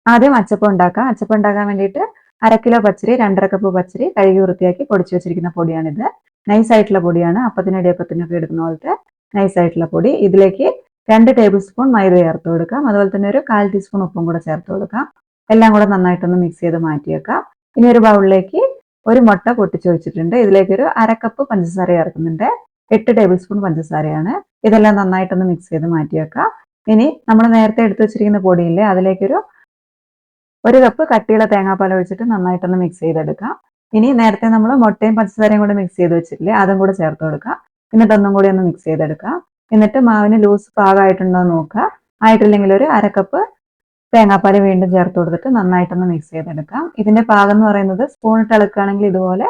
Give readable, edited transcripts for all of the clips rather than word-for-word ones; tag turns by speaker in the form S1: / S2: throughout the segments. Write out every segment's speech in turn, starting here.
S1: ആദ്യം അച്ചപ്പം ഉണ്ടാക്കാം. അച്ചപ്പം ഉണ്ടാക്കാൻ വേണ്ടിയിട്ട് 1/2 കിലോ പച്ചരി, 2½ കപ്പ് പച്ചരി കഴുകി വൃത്തിയാക്കി പൊടിച്ചു വെച്ചിരിക്കുന്ന പൊടിയാണിത്. നൈസ് ആയിട്ടുള്ള പൊടിയാണ്. അപ്പത്തിനും ഇടിയപ്പത്തിനൊക്കെ എടുക്കുന്ന പോലത്തെ നൈസ് ആയിട്ടുള്ള പൊടി. ഇതിലേക്ക് 2 ടേബിൾ സ്പൂൺ മൈദ ചേർത്ത് കൊടുക്കാം. അതുപോലെ തന്നെ ഒരു 1/4 ടീസ്പൂൺ ഉപ്പും കൂടെ ചേർത്ത് കൊടുക്കാം. എല്ലാം കൂടെ നന്നായിട്ടൊന്ന് മിക്സ് ചെയ്ത് മാറ്റി വെക്കാം. ഇനി ഒരു ബൗളിലേക്ക് ഒരു മുട്ട പൊട്ടിച്ചൊഴിച്ചിട്ടുണ്ട്. ഇതിലേക്ക് ഒരു 1/2 കപ്പ് പഞ്ചസാര ചേർക്കുന്നുണ്ട്. 8 ടേബിൾ സ്പൂൺ പഞ്ചസാരയാണ്. ഇതെല്ലാം നന്നായിട്ടൊന്ന് മിക്സ് ചെയ്ത് മാറ്റി വെക്കാം. ഇനി നമ്മൾ നേരത്തെ എടുത്തു വെച്ചിരിക്കുന്ന പൊടിയില്ലേ, അതിലേക്കൊരു 1 കപ്പ് കട്ടിയുള്ള തേങ്ങാപ്പാൽ ഒഴിച്ചിട്ട് നന്നായിട്ടൊന്ന് മിക്സ് ചെയ്തെടുക്കാം. ഇനി നേരത്തെ നമ്മൾ മുട്ടയും പഞ്ചസാരയും കൂടെ മിക്സ് ചെയ്ത് വെച്ചിട്ടില്ലേ, അതും കൂടെ ചേർത്ത് കൊടുക്കാം. എന്നിട്ട് ഒന്നും കൂടി ഒന്ന് മിക്സ് ചെയ്തെടുക്കാം. എന്നിട്ട് മാവിന് ലൂസ് പാകമായിട്ടുണ്ടോ എന്ന് നോക്കുക. ആയിട്ടില്ലെങ്കിൽ ഒരു 1/2 കപ്പ് തേങ്ങാപ്പാൽ വീണ്ടും ചേർത്ത് കൊടുത്തിട്ട് നന്നായിട്ടൊന്ന് മിക്സ് ചെയ്തെടുക്കാം. ഇതിന്റെ പാകം എന്ന് പറയുന്നത് സ്പൂണിട്ട് ഇളക്കുകയാണെങ്കിൽ ഇതുപോലെ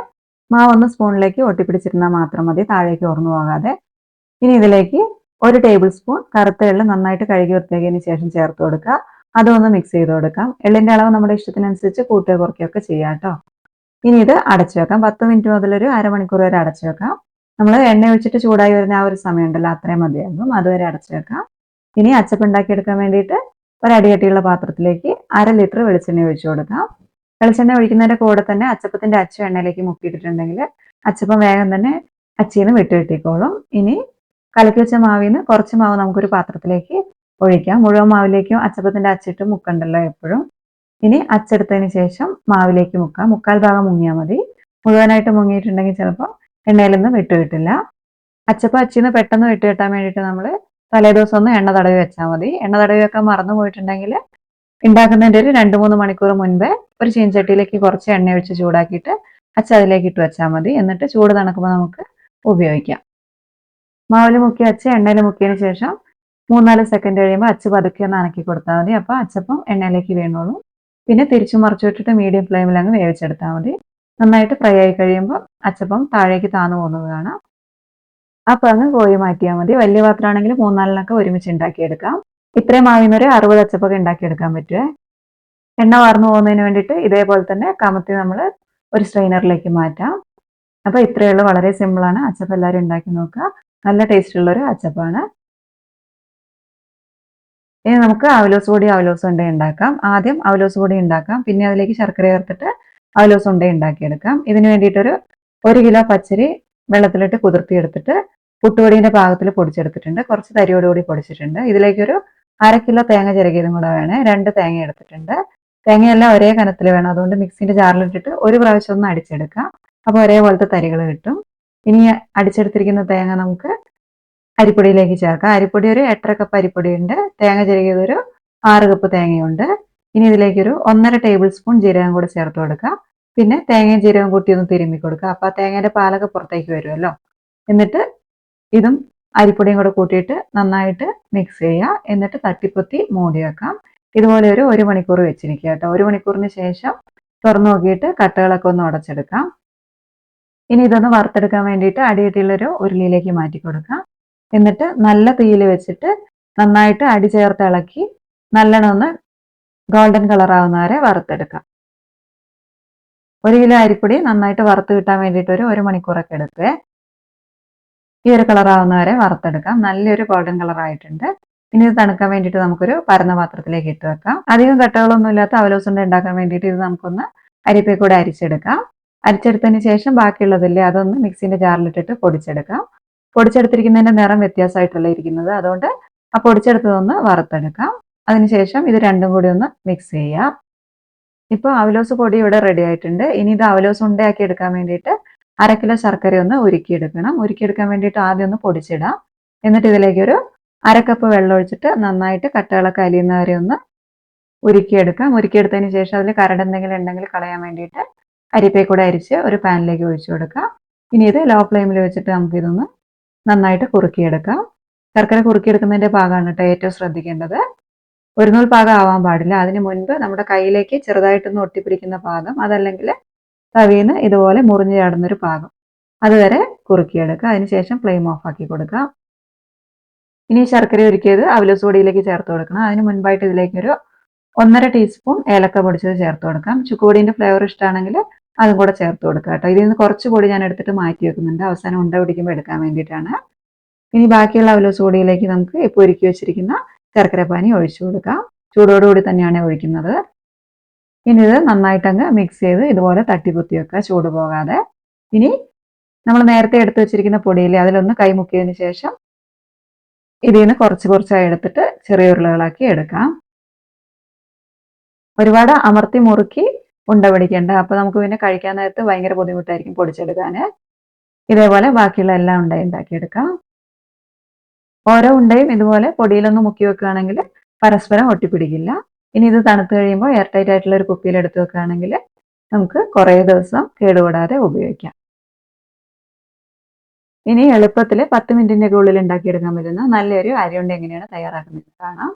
S1: മാവൊന്ന് സ്പൂണിലേക്ക് ഒട്ടിപ്പിടിച്ചിരുന്നാൽ മാത്രം മതി, താഴേക്ക് ഓർന്നു പോകാതെ. ഇനി ഇതിലേക്ക് 1 ടേബിൾ സ്പൂൺ കറുത്ത എള്ള് നന്നായിട്ട് കഴുകി വൃത്തിയാക്കിയതിന് ശേഷം ചേർത്ത് കൊടുക്കുക. അതൊന്ന് മിക്സ് ചെയ്ത് കൊടുക്കാം. എള്ളിന്റെ അളവ് നമ്മുടെ ഇഷ്ടത്തിനനുസരിച്ച് കൂട്ടുകയോ കുറയ്ക്കുകയൊക്കെ ചെയ്യാം കേട്ടോ. ഇനി ഇത് അടച്ചു വെക്കാം. 10 മിനിറ്റ് മുതൽ ഒരു അരമണിക്കൂർ വരെ അടച്ചു വെക്കാം. നമ്മൾ എണ്ണ ഒഴിച്ചിട്ട് ചൂടായി വരുന്ന ആ ഒരു സമയം ഉണ്ടല്ലോ, അത്രയും മതിയാകും. അതുവരെ അടച്ചു വെക്കാം. ഇനി അച്ചപ്പം ഉണ്ടാക്കിയെടുക്കാൻ വേണ്ടിയിട്ട് ഒരു അടികട്ടിയുള്ള പാത്രത്തിലേക്ക് 1/2 ലിറ്റർ വെളിച്ചെണ്ണ ഒഴിച്ചു കൊടുക്കാം. വെളിച്ചെണ്ണ ഒഴിക്കുന്നതിന്റെ കൂടെ തന്നെ അച്ചപ്പത്തിന്റെ അച്ചു എണ്ണയിലേക്ക് മുക്കിയിട്ടിട്ടുണ്ടെങ്കിൽ അച്ചപ്പം വേഗം തന്നെ അച്ചിയിൽ നിന്ന് വിട്ട് കിട്ടിക്കോളും. ഇനി കലക്കി വെച്ച മാവിൽ നിന്ന് കുറച്ച് മാവ് നമുക്കൊരു പാത്രത്തിലേക്ക് ഒഴിക്കാം. മുഴുവൻ മാവിലേക്കും അച്ചപ്പത്തിന്റെ അച്ചിട്ട് മുക്കണ്ടല്ലോ എപ്പോഴും. ഇനി അച്ചെടുത്തതിന് ശേഷം മാവിലേക്ക് മുക്കാം. 1/4 ഭാഗം മുങ്ങിയാൽ മതി. മുഴുവനായിട്ട് മുങ്ങിയിട്ടുണ്ടെങ്കിൽ ചിലപ്പോൾ എണ്ണയിൽ നിന്ന് വിട്ട് കിട്ടില്ല. അച്ചപ്പം അച്ചിന്ന് പെട്ടെന്ന് വിട്ട് കിട്ടാൻ വേണ്ടിയിട്ട് നമ്മൾ തലേദിവസം ഒന്ന് എണ്ണ തടവി വെച്ചാൽ മതി. എണ്ണ തടവി വെക്കാൻ മറന്നു പോയിട്ടുണ്ടെങ്കിൽ ഉണ്ടാക്കുന്നതിൻ്റെ ഒരു 2-3 മണിക്കൂർ മുൻപേ ഒരു ചീനച്ചട്ടിയിലേക്ക് കുറച്ച് എണ്ണ ഒഴിച്ച് ചൂടാക്കിയിട്ട് അച്ച അതിലേക്ക് ഇട്ട് വെച്ചാൽ മതി. എന്നിട്ട് ചൂട് തണുക്കുമ്പോൾ നമുക്ക് ഉപയോഗിക്കാം. മാവിൽ മുക്കി അച്ച് എണ്ണയിൽ മുക്കിയതിന് ശേഷം 3-4 സെക്കൻഡ് കഴിയുമ്പോൾ അച്ച് പതുക്കെ ഒന്ന് അനക്കി കൊടുത്താൽ മതി. അപ്പോൾ അച്ചപ്പം എണ്ണയിലേക്ക് വീണോളും. പിന്നെ തിരിച്ചു മറിച്ചു വിട്ടിട്ട് മീഡിയം ഫ്ലെയിമിൽ അങ്ങ് വേവിച്ചെടുത്താൽ മതി. നന്നായിട്ട് ഫ്രൈ ആയി കഴിയുമ്പോൾ അച്ചപ്പം താഴേക്ക് താന്നു പോകുന്നത് കാണാം. അപ്പം അങ്ങ് കോരി മാറ്റിയാൽ മതി. വലിയ പാത്രമാണെങ്കിൽ 3-4 ഒരുമിച്ച് ഉണ്ടാക്കിയെടുക്കാം. ഇത്രയും മാവിൽ നിന്ന് ഒരു 60 അച്ചപ്പൊക്കെ ഉണ്ടാക്കിയെടുക്കാൻ പറ്റുമേ. എണ്ണ വാർന്നു പോകുന്നതിന് വേണ്ടിയിട്ട് ഇതേപോലെ തന്നെ കമത്തി നമ്മൾ ഒരു സ്ട്രെയിനറിലേക്ക് മാറ്റാം. അപ്പോൾ ഇത്രയേ ഉള്ളൂ. വളരെ സിമ്പിളാണ്. അച്ചപ്പം എല്ലാവരും ഉണ്ടാക്കി നോക്കുക. നല്ല ടേസ്റ്റ് ഉള്ളൊരു അച്ചപ്പമാണ്. ഇനി നമുക്ക് അവലോസ് പൊടി അവലോസ് ഉണ്ട ഉണ്ടാക്കാം. ആദ്യം അവലോസ് പൊടി ഉണ്ടാക്കാം. പിന്നെ അതിലേക്ക് ശർക്കര ചേർത്തിട്ട് അവലോസ് ഉണ്ട ഉണ്ടാക്കിയെടുക്കാം. ഇതിന് വേണ്ടിയിട്ടൊരു 1 കിലോ പച്ചരി വെള്ളത്തിലിട്ട് കുതിർത്തിയെടുത്തിട്ട് പുട്ടുപൊടിയുടെ പാകത്തിൽ പൊടിച്ചെടുത്തിട്ടുണ്ട്. കുറച്ച് തരിയോടുകൂടി പൊടിച്ചിട്ടുണ്ട്. ഇതിലേക്കൊരു 1/2 കിലോ തേങ്ങ ചിരകിയതും കൂടെ വേണേ. 2 തേങ്ങ എടുത്തിട്ടുണ്ട്. തേങ്ങയെല്ലാം ഒരേ കനത്തിൽ വേണം. അതുകൊണ്ട് മിക്സിന്റെ ജാറിലിട്ടിട്ട് ഒരു പ്രാവശ്യം ഒന്ന് അടിച്ചെടുക്കാം. അപ്പോൾ ഒരേപോലത്തെ തരികൾ കിട്ടും. ഇനി അടിച്ചെടുത്തിരിക്കുന്ന തേങ്ങ നമുക്ക് അരിപ്പൊടിയിലേക്ക് ചേർക്കാം. അരിപ്പൊടി ഒരു 8½ കപ്പ് അരിപ്പൊടിയുണ്ട്. തേങ്ങ ചിരകിയത് ഒരു 6 കപ്പ് തേങ്ങയുണ്ട്. ഇനി ഇതിലേക്കൊരു 1½ ടേബിൾ സ്പൂൺ ജീരകം കൂടെ ചേർത്ത് കൊടുക്കാം. പിന്നെ തേങ്ങയും ജീരകം കൂട്ടി ഒന്ന് തിരുമ്മി കൊടുക്കുക. അപ്പോൾ ആ തേങ്ങയുടെ പാലൊക്കെ പുറത്തേക്ക് വരുമല്ലോ. എന്നിട്ട് ഇതും അരിപ്പൊടിയും കൂടെ കൂട്ടിയിട്ട് നന്നായിട്ട് മിക്സ് ചെയ്യുക. എന്നിട്ട് തട്ടിപ്പൊത്തി മൂടി വെക്കാം. ഇതുപോലെ ഒരു 1 മണിക്കൂർ വെച്ചിരിക്കുക കേട്ടോ. 1 മണിക്കൂറിന് ശേഷം തുറന്നു നോക്കിയിട്ട് കട്ടകളൊക്കെ ഒന്ന് ഉടച്ചെടുക്കാം. ഇനി ഇതൊന്ന് വറുത്തെടുക്കാൻ വേണ്ടിയിട്ട് അടിയിട്ടുള്ളൊരു ഉരുളിയിലേക്ക് മാറ്റി കൊടുക്കാം. എന്നിട്ട് നല്ല തീയിൽ വെച്ചിട്ട് നന്നായിട്ട് അടി ചേർത്ത് ഇളക്കി നല്ലോണം ഒന്ന് ഗോൾഡൻ കളർ ആവുന്ന വരെ വറുത്തെടുക്കാം. 1 കിലോ അരിപ്പൊടി നന്നായിട്ട് വറുത്ത് കിട്ടാൻ വേണ്ടിയിട്ട് ഒരു 1 മണിക്കൂറൊക്കെ എടുക്കുക. ഈ ഒരു കളർ ആവുന്ന വരെ വറുത്തെടുക്കാം. നല്ലൊരു ഗോൾഡൻ കളർ ആയിട്ടുണ്ട്. ഇനി ഇത് തണുക്കാൻ വേണ്ടിയിട്ട് നമുക്കൊരു പരന്ന പാത്രത്തിലേക്ക് ഇട്ട് വെക്കാം. അധികം കട്ടകളൊന്നും ഇല്ലാത്ത അവലോസ് ഉണ്ട ഉണ്ടാക്കാൻ വേണ്ടിയിട്ട് ഇത് നമുക്കൊന്ന് അരിപ്പയിൽ കൂടെ അരിച്ചെടുക്കാം. അരിച്ചെടുത്തതിന് ശേഷം ബാക്കിയുള്ളതില്ലേ അതൊന്ന് മിക്സിന്റെ ജാറിലിട്ടിട്ട് പൊടിച്ചെടുക്കാം. പൊടിച്ചെടുത്തിരിക്കുന്നതിന്റെ നിറം വ്യത്യാസമായിട്ടല്ല ഇരിക്കുന്നത്. അതുകൊണ്ട് ആ പൊടിച്ചെടുത്തതൊന്ന് വറുത്തെടുക്കാം. അതിനുശേഷം ഇത് രണ്ടും കൂടി ഒന്ന് മിക്സ് ചെയ്യാം. ഇപ്പോൾ അവലോസ് പൊടി ഇവിടെ റെഡി ആയിട്ടുണ്ട്. ഇനി ഇത് അവലോസ് ഉണ്ടയാക്കി എടുക്കാൻ വേണ്ടിയിട്ട് 1/2 കിലോ ശർക്കര ഒന്ന് ഉരുക്കിയെടുക്കണം. ഉരുക്കിയെടുക്കാൻ വേണ്ടിയിട്ട് ആദ്യം ഒന്ന് പൊടിച്ചിടാം. എന്നിട്ട് ഇതിലേക്കൊരു 1/2 കപ്പ് വെള്ളം ഒഴിച്ചിട്ട് നന്നായിട്ട് കട്ടകളൊക്കെ അലിയുന്നവരെ ഒന്ന് ഉരുക്കിയെടുക്കാം. ഉരുക്കിയെടുത്തതിന് ശേഷം അതിൽ കരട് എന്തെങ്കിലും ഉണ്ടെങ്കിൽ കളയാൻ വേണ്ടിയിട്ട് അരിപ്പയിൽ കൂടെ അരിച്ച് ഒരു പാനിലേക്ക് ഒഴിച്ചു കൊടുക്കാം. ഇനി ഇത് ലോ ഫ്ലെയിമിൽ വെച്ചിട്ട് നമുക്കിതൊന്ന് നന്നായിട്ട് കുറുക്കിയെടുക്കാം. ശർക്കര കുറുക്കിയെടുക്കുന്നതിന്റെ പാകമാണ് കേട്ടോ ഏറ്റവും ശ്രദ്ധിക്കേണ്ടത്. ഒരു നൂൽ പാകം ആവാൻ പാടില്ല. അതിന് മുൻപ് നമ്മുടെ കയ്യിലേക്ക് ചെറുതായിട്ടൊന്ന് ഒട്ടിപ്പിടിക്കുന്ന പാകം, അതല്ലെങ്കിൽ തവിന്ന് ഇതുപോലെ മുറിഞ്ഞു ചാടുന്നൊരു പാകം, അതുവരെ കുറുക്കിയെടുക്കുക. അതിനുശേഷം ഫ്ലെയിം ഓഫ് ആക്കി കൊടുക്കാം. ഇനി ശർക്കര ഉരുക്കിയത് അവലോസ് പൊടിയിലേക്ക് ചേർത്ത് കൊടുക്കണം. അതിന് മുൻപായിട്ട് ഇതിലേക്കൊരു 1½ ടീസ്പൂൺ ഏലക്ക പൊടിച്ചത് ചേർത്ത് കൊടുക്കാം. ചുക്കുപൊടിന്റെ ഫ്ലേവർ ഇഷ്ടമാണെങ്കിൽ അതും കൂടെ ചേർത്ത് കൊടുക്കുക കേട്ടോ. ഇതിൽ നിന്ന് കുറച്ച് പൊടി ഞാൻ എടുത്തിട്ട് മാറ്റി വെക്കുന്നുണ്ട്, അവസാനം ഉണ്ട പിടിക്കുമ്പോൾ എടുക്കാൻ വേണ്ടിയിട്ടാണ്. ഇനി ബാക്കിയുള്ള അവലോസ് പൊടിയിലേക്ക് നമുക്ക് ഇപ്പോൾ ഒരുക്കി വെച്ചിരിക്കുന്ന ശർക്കരപ്പാനി ഒഴിച്ചു കൊടുക്കാം. ചൂടോടുകൂടി തന്നെയാണ് ഒഴിക്കുന്നത്. ഇനി ഇത് നന്നായിട്ടങ്ങ് മിക്സ് ചെയ്ത് ഇതുപോലെ തട്ടിപ്പൊത്തി വെക്കുക, ചൂട് പോകാതെ. ഇനി നമ്മൾ നേരത്തെ എടുത്തു വെച്ചിരിക്കുന്ന പൊടിയില്ലേ, അതിലൊന്ന് കൈമുക്കിയതിന് ശേഷം ഇതിൽ നിന്ന് കുറച്ച് കുറച്ചായി എടുത്തിട്ട് ചെറിയ ഉരുളകളാക്കി എടുക്കാം. ഒരുപാട് അമർത്തി മുറുക്കി ഉണ്ട പിടിക്കേണ്ട, അപ്പൊ നമുക്ക് പിന്നെ കഴിക്കാൻ നേരത്ത് ഭയങ്കര ബുദ്ധിമുട്ടായിരിക്കും പൊടിച്ചെടുക്കാൻ. ഇതേപോലെ ബാക്കിയുള്ള എല്ലാം ഉണ്ടയും ഉണ്ടാക്കിയെടുക്കാം. ഓരോ ഉണ്ടയും ഇതുപോലെ പൊടിയിലൊന്ന് മുക്കി വെക്കുകയാണെങ്കിൽ പരസ്പരം ഒട്ടിപ്പിടിക്കില്ല. ഇനി ഇത് തണുത്ത് കഴിയുമ്പോൾ എയർ ടൈറ്റ് ആയിട്ടുള്ള ഒരു കുപ്പിയിൽ എടുത്ത് വെക്കുകയാണെങ്കിൽ നമുക്ക് കുറേ ദിവസം കേടുകൂടാതെ ഉപയോഗിക്കാം. ഇനി എളുപ്പത്തിൽ 10 മിനിറ്റിന്റെ ഉള്ളിൽ ഉണ്ടാക്കിയെടുക്കാൻ പറ്റുന്ന നല്ലൊരു അരിയുണ്ട എങ്ങനെയാണ് തയ്യാറാക്കുന്നത് കാണാം.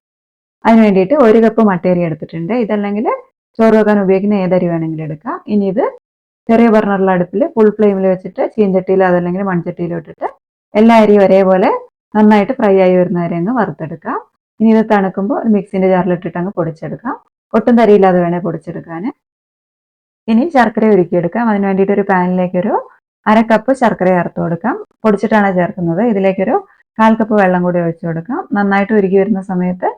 S1: അതിന് വേണ്ടിയിട്ട് 1 കപ്പ് മട്ടേരി എടുത്തിട്ടുണ്ട്. ഇതല്ലെങ്കിൽ ചോറ് വെക്കാൻ ഉപയോഗിക്കുന്ന ഏതരി വേണമെങ്കിലും എടുക്കാം. ഇനി ഇത് ചെറിയ ബർണറിലെ അടുപ്പിൽ ഫുൾ ഫ്ലെയിമിൽ വെച്ചിട്ട് ചീഞ്ചട്ടിയിലോ അതല്ലെങ്കിൽ മൺചട്ടിയിലോ ഇട്ടിട്ട് എല്ലാ അരിയും ഒരേപോലെ നന്നായിട്ട് ഫ്രൈ ആയി വരുന്ന വരെ അങ്ങ് വറുത്തെടുക്കാം. ഇനി ഇത് തണുക്കുമ്പോൾ മിക്സിന്റെ ജാറിലിട്ടിട്ട് അങ്ങ് പൊടിച്ചെടുക്കാം. ഒട്ടും തരിയില്ലാതെ വേണേൽ പൊടിച്ചെടുക്കാൻ. ഇനി ശർക്കര ഉരുക്കിയെടുക്കാം. അതിന് വേണ്ടിയിട്ട് ഒരു പാനിലേക്ക് ഒരു 1/2 കപ്പ് ശർക്കര ചേർത്ത് കൊടുക്കാം. പൊടിച്ചിട്ടാണ് ചേർക്കുന്നത്. ഇതിലേക്കൊരു 1/4 കപ്പ് വെള്ളം കൂടി ഒഴിച്ചു കൊടുക്കാം. നന്നായിട്ട് ഉരുക്കി വരുന്ന സമയത്ത്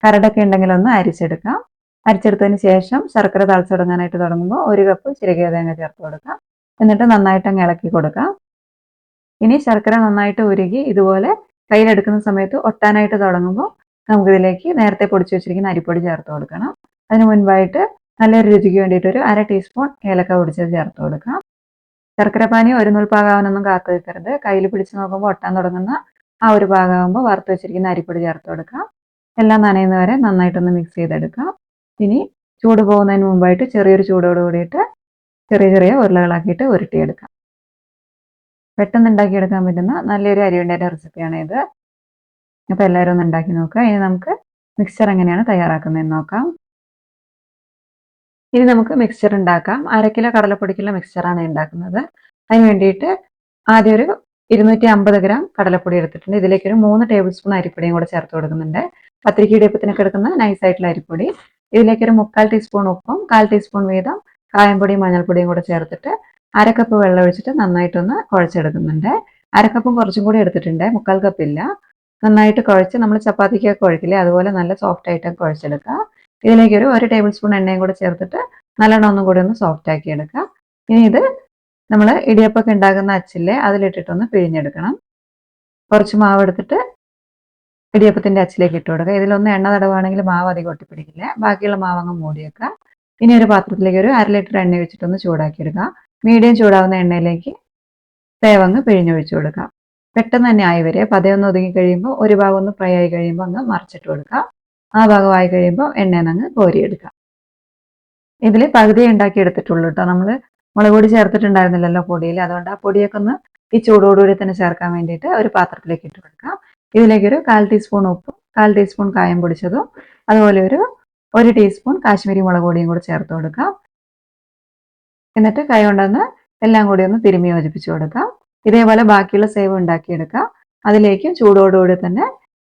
S1: കരടൊക്കെ ഉണ്ടെങ്കിൽ ഒന്ന് അരിച്ചെടുക്കാം. അരിച്ചെടുത്തതിന് ശേഷം ശർക്കര തളിച്ചുടങ്ങാനായിട്ട് തുടങ്ങുമ്പോൾ 1 കപ്പ് ചിരകിയ തേങ്ങ ചേർത്ത് കൊടുക്കാം. എന്നിട്ട് നന്നായിട്ട് അങ്ങ് ഇളക്കി കൊടുക്കാം. ഇനി ശർക്കര നന്നായിട്ട് ഉരുകി ഇതുപോലെ കയ്യിലെടുക്കുന്ന സമയത്ത് ഒട്ടാനായിട്ട് തുടങ്ങുമ്പോൾ നമുക്കിതിലേക്ക് നേരത്തെ പൊടിച്ചു വെച്ചിരിക്കുന്ന അരിപ്പൊടി ചേർത്ത് കൊടുക്കണം. അതിന് മുൻപായിട്ട് നല്ലൊരു രുചിക്ക് വേണ്ടിയിട്ട് ഒരു 1/2 ടീസ്പൂൺ ഏലക്ക പൊടിച്ചത് ചേർത്ത് കൊടുക്കാം. ശർക്കര പാനി ഒരു നൂൽപ്പാകാവാനൊന്നും കാത്തു വെക്കരുത്. കയ്യിൽ പിടിച്ച് നോക്കുമ്പോൾ ഒട്ടാൻ തുടങ്ങുന്ന ആ ഒരു പാകമാകുമ്പോൾ വറുത്ത് വെച്ചിരിക്കുന്ന അരിപ്പൊടി ചേർത്ത് കൊടുക്കാം. എല്ലാം നനയുന്നവരെ നന്നായിട്ടൊന്ന് മിക്സ് ചെയ്തെടുക്കാം. ഇനി ചൂട് പോകുന്നതിന് മുമ്പായിട്ട് ചെറിയൊരു ചൂടോട് കൂടിയിട്ട് ചെറിയ ചെറിയ ഉരുളകളാക്കിയിട്ട് ഉരുട്ടിയെടുക്കാം. പെട്ടെന്ന് ഉണ്ടാക്കിയെടുക്കാൻ പറ്റുന്ന നല്ലൊരു അരിയുണ്ടയുടെ റെസിപ്പിയാണ് ഇത്. അപ്പോൾ എല്ലാവരും ഒന്ന് ഉണ്ടാക്കി നോക്കുക. ഇനി നമുക്ക് മിക്സ്ചർ എങ്ങനെയാണ് തയ്യാറാക്കുന്നതെന്ന് നോക്കാം. ഇനി നമുക്ക് മിക്സ്ചർ ഉണ്ടാക്കാം. 1/2 കിലോ കടലപ്പൊടിക്കുള്ള മിക്സ്ചറാണ് ഉണ്ടാക്കുന്നത്. അതിന് വേണ്ടിയിട്ട് ആദ്യം ഒരു 250 ഗ്രാം കടലപ്പൊടി എടുത്തിട്ടുണ്ട്. ഇതിലേക്ക് ഒരു 3 ടേബിൾ സ്പൂൺ അരിപ്പൊടിയും കൂടെ ചേർത്ത് കൊടുക്കുന്നുണ്ട്. പത്തിരിക്ക് ഇടിയപ്പത്തിനൊക്കെ എടുക്കുന്ന നൈസായിട്ടുള്ള അരിപ്പൊടി. ഇതിലേക്ക് ഒരു 3/4 ടീസ്പൂൺ ഉപ്പും 1/4 ടീസ്പൂൺ വീതം കായംപൊടിയും മഞ്ഞൾപ്പൊടിയും കൂടെ ചേർത്തിട്ട് 1/2 കപ്പ് വെള്ളം ഒഴിച്ചിട്ട് നന്നായിട്ടൊന്ന് കുഴച്ചെടുക്കുന്നുണ്ട്. 1/2 കപ്പും കുറച്ചും കൂടി എടുത്തിട്ടുണ്ട്, 3/4 കപ്പില്ല. നന്നായിട്ട് കുഴച്ച് നമ്മൾ ചപ്പാത്തിക്കൊക്കെ കുഴക്കില്ലേ, അതുപോലെ നല്ല സോഫ്റ്റ് ആയിട്ട് കുഴച്ചെടുക്കുക. ഇതിലേക്ക് ഒരു 1 ടേബിൾ സ്പൂൺ എണ്ണയും കൂടെ ചേർത്തിട്ട് നല്ലോണം ഒന്നും കൂടി ഒന്ന് സോഫ്റ്റ് ആക്കി എടുക്കുക. ഇനി ഇത് നമ്മൾ ഇടിയപ്പൊക്കെ ഉണ്ടാക്കുന്ന അച്ചില്ലേ, അതിലിട്ടിട്ടൊന്ന് പിഴിഞ്ഞെടുക്കണം. കുറച്ച് മാവ് എടുത്തിട്ട് ഇടിയപ്പത്തിന്റെ അച്ചിലേക്ക് ഇട്ട് കൊടുക്കുക. ഇതിലൊന്ന് എണ്ണ തടവുകയാണെങ്കിൽ മാവ് അധികം ഒട്ടിപ്പിടിക്കില്ല. ബാക്കിയുള്ള മാവ് അങ്ങ് മൂടി വെക്കുക. ഇനി ഒരു പാത്രത്തിലേക്ക് ഒരു 1/2 ലിറ്റർ എണ്ണ വെച്ചിട്ടൊന്ന് ചൂടാക്കി എടുക്കുക. മീഡിയം ചൂടാവുന്ന എണ്ണയിലേക്ക് സേവങ്ങ് പിഴിഞ്ഞൊഴിച്ചു കൊടുക്കുക. പെട്ടെന്ന് തന്നെ ആയി വരെ പതയൊന്ന് ഒതുങ്ങി കഴിയുമ്പോൾ ഒരു ഭാഗം ഒന്ന് ഫ്രൈ ആയി കഴിയുമ്പോൾ അങ്ങ് മറിച്ചിട്ട് കൊടുക്കുക. ആ ഭാഗമായി കഴിയുമ്പോൾ എണ്ണയിൽ അങ്ങ് കോരിയെടുക്കുക. ഇതിൽ പകുതി ഉണ്ടാക്കി എടുത്തിട്ടുള്ളൂ കേട്ടോ. നമ്മൾ മുളക് പൊടി ചേർത്തിട്ടുണ്ടായിരുന്നില്ലല്ലോ പൊടിയിൽ, അതുകൊണ്ട് ആ പൊടിയൊക്കെ ഒന്ന് ഈ ചൂടോടുകൂടി തന്നെ ചേർക്കാൻ വേണ്ടിയിട്ട് ഒരു പാത്രത്തിലേക്ക് ഇട്ട് കൊടുക്കാം. ഇതിലേക്കൊരു 1/4 ടീസ്പൂൺ ഉപ്പും 1/4 ടീസ്പൂൺ കായം പൊടിച്ചതും അതുപോലെ ഒരു 1 ടീസ്പൂൺ കാശ്മീരി മുളക് പൊടിയും കൂടി ചേർത്ത് കൊടുക്കാം. എന്നിട്ട് കൈ കൊണ്ടൊന്ന് എല്ലാം കൂടി ഒന്ന് തിരുമ്മി യോജിപ്പിച്ച് കൊടുക്കാം. ഇതേപോലെ ബാക്കിയുള്ള സേവ് ഉണ്ടാക്കിയെടുക്കാം. അതിലേക്ക് ചൂടോടുകൂടി തന്നെ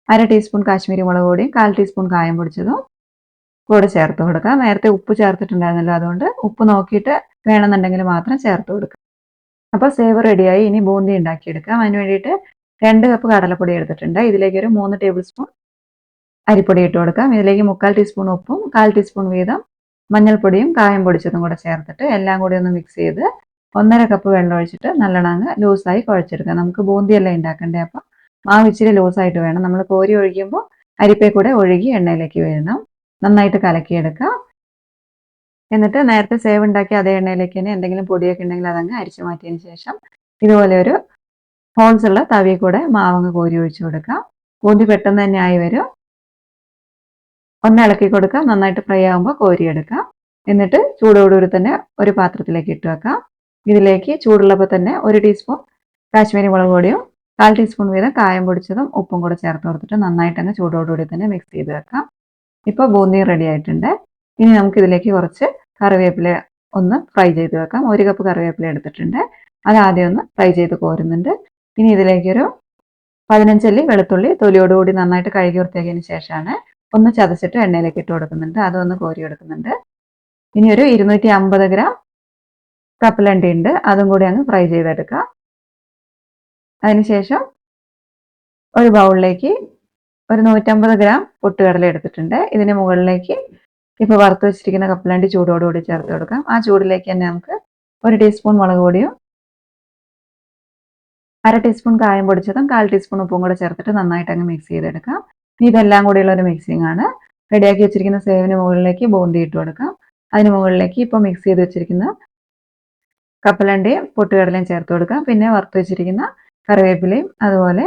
S1: 1/2 ടീസ്പൂൺ കാശ്മീരി മുളക് പൊടിയും 1/4 ടീസ്പൂൺ കായം പൊടിച്ചതും കൂടെ ചേർത്ത് കൊടുക്കാം. നേരത്തെ ഉപ്പ് ചേർത്തിട്ടുണ്ടായിരുന്നല്ലോ, അതുകൊണ്ട് ഉപ്പ് നോക്കിയിട്ട് വേണമെന്നുണ്ടെങ്കിൽ മാത്രം ചേർത്ത് കൊടുക്കാം. അപ്പോൾ സേവ് റെഡിയായി. ഇനി ബൂന്തി ഉണ്ടാക്കിയെടുക്കാം. അതിന് വേണ്ടിയിട്ട് 2 കപ്പ് കടലപ്പൊടി എടുത്തിട്ടുണ്ട്. ഇതിലേക്ക് ഒരു 3 ടേബിൾ സ്പൂൺ അരിപ്പൊടി ഇട്ട് കൊടുക്കാം. ഇതിലേക്ക് 3/4 ടീസ്പൂൺ ഉപ്പും 1/4 ടീസ്പൂൺ വീതം മഞ്ഞൾപ്പൊടിയും കായം പൊടിച്ചതും കൂടെ ചേർത്തിട്ട് എല്ലാം കൂടി ഒന്ന് മിക്സ് ചെയ്ത് 1/2 കപ്പ് വെള്ളം ഒഴിച്ചിട്ട് നല്ലോണം അങ്ങ് ലൂസായി കുഴച്ചെടുക്കാം. നമുക്ക് ബൂന്തിയല്ലേ ഉണ്ടാക്കണ്ടേ, അപ്പം മാവ് ഇച്ചിരി ലൂസായിട്ട് വേണം. നമ്മൾ കോരി ഒഴിക്കുമ്പോൾ അരിപ്പേ കൂടെ ഒഴുകി എണ്ണയിലേക്ക് വീഴണം. നന്നായിട്ട് കലക്കിയെടുക്കാം. എന്നിട്ട് നേരത്തെ സേവ് ഉണ്ടാക്കി അതേ എണ്ണയിലേക്ക് തന്നെ എന്തെങ്കിലും പൊടിയൊക്കെ ഉണ്ടെങ്കിൽ അതങ്ങ് അരിച്ചു മാറ്റിയതിന് ശേഷം ഇതുപോലെ ഒരു ഹോൾസ് ഉള്ള തവി കൂടെ മാവങ്ങ് കോരി ഒഴിച്ചു കൊടുക്കാം. ബൂന്തി പെട്ടെന്ന് തന്നെ ആയി വരും. ഒന്ന് ഇളക്കി കൊടുക്കാം. നന്നായിട്ട് ഫ്രൈ ആകുമ്പോൾ കോരിയെടുക്കാം. എന്നിട്ട് ചൂടോടുകൂടി തന്നെ ഒരു പാത്രത്തിലേക്ക് ഇട്ട് വെക്കാം. ഇതിലേക്ക് ചൂടുള്ളപ്പോൾ തന്നെ 1 ടീസ്പൂൺ കാശ്മീരി മുളക് പൊടിയും 1/4 ടീസ്പൂൺ വീതം കായം പൊടിച്ചതും ഉപ്പും കൂടെ ചേർത്ത് കൊടുത്തിട്ട് നന്നായിട്ട് അങ്ങ് ചൂടോടുകൂടി തന്നെ മിക്സ് ചെയ്ത് വെക്കാം. ഇപ്പോൾ ബൂന്തി റെഡി ആയിട്ടുണ്ട്. ഇനി നമുക്ക് ഇതിലേക്ക് കുറച്ച് കറിവേപ്പില ഒന്ന് ഫ്രൈ ചെയ്ത് വെക്കാം. 1 കപ്പ് കറിവേപ്പില എടുത്തിട്ടുണ്ട്. അത് ആദ്യം ഒന്ന് ഫ്രൈ ചെയ്ത് കോരുന്നുണ്ട്. ഇനി ഇതിലേക്കൊരു 15 അല്ലി വെളുത്തുള്ളി തൊലിയോടുകൂടി നന്നായിട്ട് കഴുകി വൃത്തിയാക്കിയതിന് ശേഷമാണ് ഒന്ന് ചതച്ചിട്ട് എണ്ണയിലേക്ക് ഇട്ട് കൊടുക്കുന്നുണ്ട്. അതൊന്ന് കോരി എടുക്കുന്നുണ്ട്. ഇനി ഒരു 250 ഗ്രാം കപ്പലണ്ടി ഉണ്ട്, അതും കൂടി അങ്ങ് ഫ്രൈ ചെയ്തെടുക്കാം. അതിനുശേഷം ഒരു ബൗളിലേക്ക് ഒരു 150 ഗ്രാം പൊട്ടുകടല എടുത്തിട്ടുണ്ട്. ഇതിന് മുകളിലേക്ക് ഇപ്പോൾ വറുത്ത് വെച്ചിരിക്കുന്ന കപ്പലണ്ടി ചൂടോടുകൂടി ചേർത്ത് കൊടുക്കാം. ആ ചൂടിലേക്ക് തന്നെ നമുക്ക് 1 ടീസ്പൂൺ മുളക് പൊടിയും 1/2 ടീസ്പൂൺ കായം പൊടിച്ചതും 1/4 ടീസ്പൂൺ ഉപ്പും കൂടെ ചേർത്തിട്ട് നന്നായിട്ട് അങ്ങ് മിക്സ് ചെയ്തെടുക്കാം. ഇതെല്ലാം കൂടിയുള്ള ഒരു മിക്സിംഗ് ആണ്. റെഡിയാക്കി വെച്ചിരിക്കുന്ന സേവിന് മുകളിലേക്ക് ബൂന്തി ഇട്ട് കൊടുക്കാം. അതിന് മുകളിലേക്ക് ഇപ്പോൾ മിക്സ് ചെയ്ത് വെച്ചിരിക്കുന്ന കപ്പലണ്ടിയും പൊട്ടുകടലയും ചേർത്ത് കൊടുക്കാം. പിന്നെ വറുത്ത് വെച്ചിരിക്കുന്ന കറിവേപ്പിലയും അതുപോലെ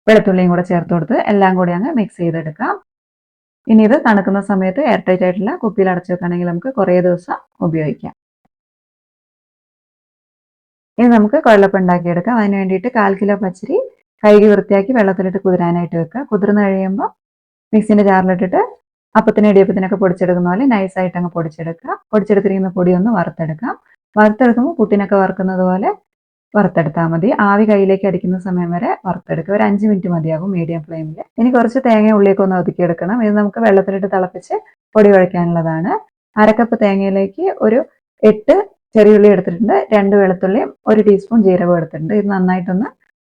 S1: വെളുത്തുള്ളിയും കൂടെ ചേർത്ത് കൊടുത്ത് എല്ലാം കൂടി അങ്ങ് മിക്സ് ചെയ്തെടുക്കാം. ഇനി ഇത് തണുക്കുന്ന സമയത്ത് എയർ ടൈറ്റ് ആയിട്ടുള്ള കുപ്പിയിൽ അടച്ചു വെക്കുകയാണെങ്കിൽ നമുക്ക് കുറേ ദിവസം ഉപയോഗിക്കാം. ഇനി നമുക്ക് കുഴലപ്പം ഉണ്ടാക്കിയെടുക്കാം. അതിന് വേണ്ടിയിട്ട് 1/4 കിലോ പച്ചരി കഴുകി വൃത്തിയാക്കി വെള്ളത്തിലിട്ട് കുതിരാനായിട്ട് വെക്കുക. കുതിർന്ന് കഴിയുമ്പോൾ മിക്സിൻ്റെ ജാറിലിട്ടിട്ട് അപ്പത്തിന് ഇടിയപ്പത്തിനൊക്കെ പൊടിച്ചെടുക്കുന്ന പോലെ നൈസായിട്ട് അങ്ങ് പൊടിച്ചെടുക്കുക. പൊടിച്ചെടുത്തിരിക്കുന്ന പൊടി ഒന്ന് വറുത്തെടുക്കാം. വറുത്തെടുക്കുമ്പോൾ പുട്ടിനൊക്കെ വറുക്കുന്നത് പോലെ വറുത്തെടുത്താൽ മതി. ആവി കയ്യിലേക്ക് അടിക്കുന്ന സമയം വരെ വറുത്തെടുക്കുക. ഒരു 5 മിനിറ്റ് മതിയാകും മീഡിയം ഫ്ലെയിമിൽ. ഇനി കുറച്ച് തേങ്ങ ഉള്ളിയൊക്കെ ഒന്ന് ഒതുക്കിയെടുക്കണം. ഇത് നമുക്ക് വെള്ളത്തിലിട്ട് തിളപ്പിച്ച് പൊടി കുഴയ്ക്കാനുള്ളതാണ്. 1/2 കപ്പ് തേങ്ങയിലേക്ക് ഒരു 8 ചെറിയുള്ളി എടുത്തിട്ടുണ്ട്, 2 വെളുത്തുള്ളിയും 1 ടീസ്പൂൺ ജീരകം എടുത്തിട്ടുണ്ട്. ഇത് നന്നായിട്ടൊന്ന്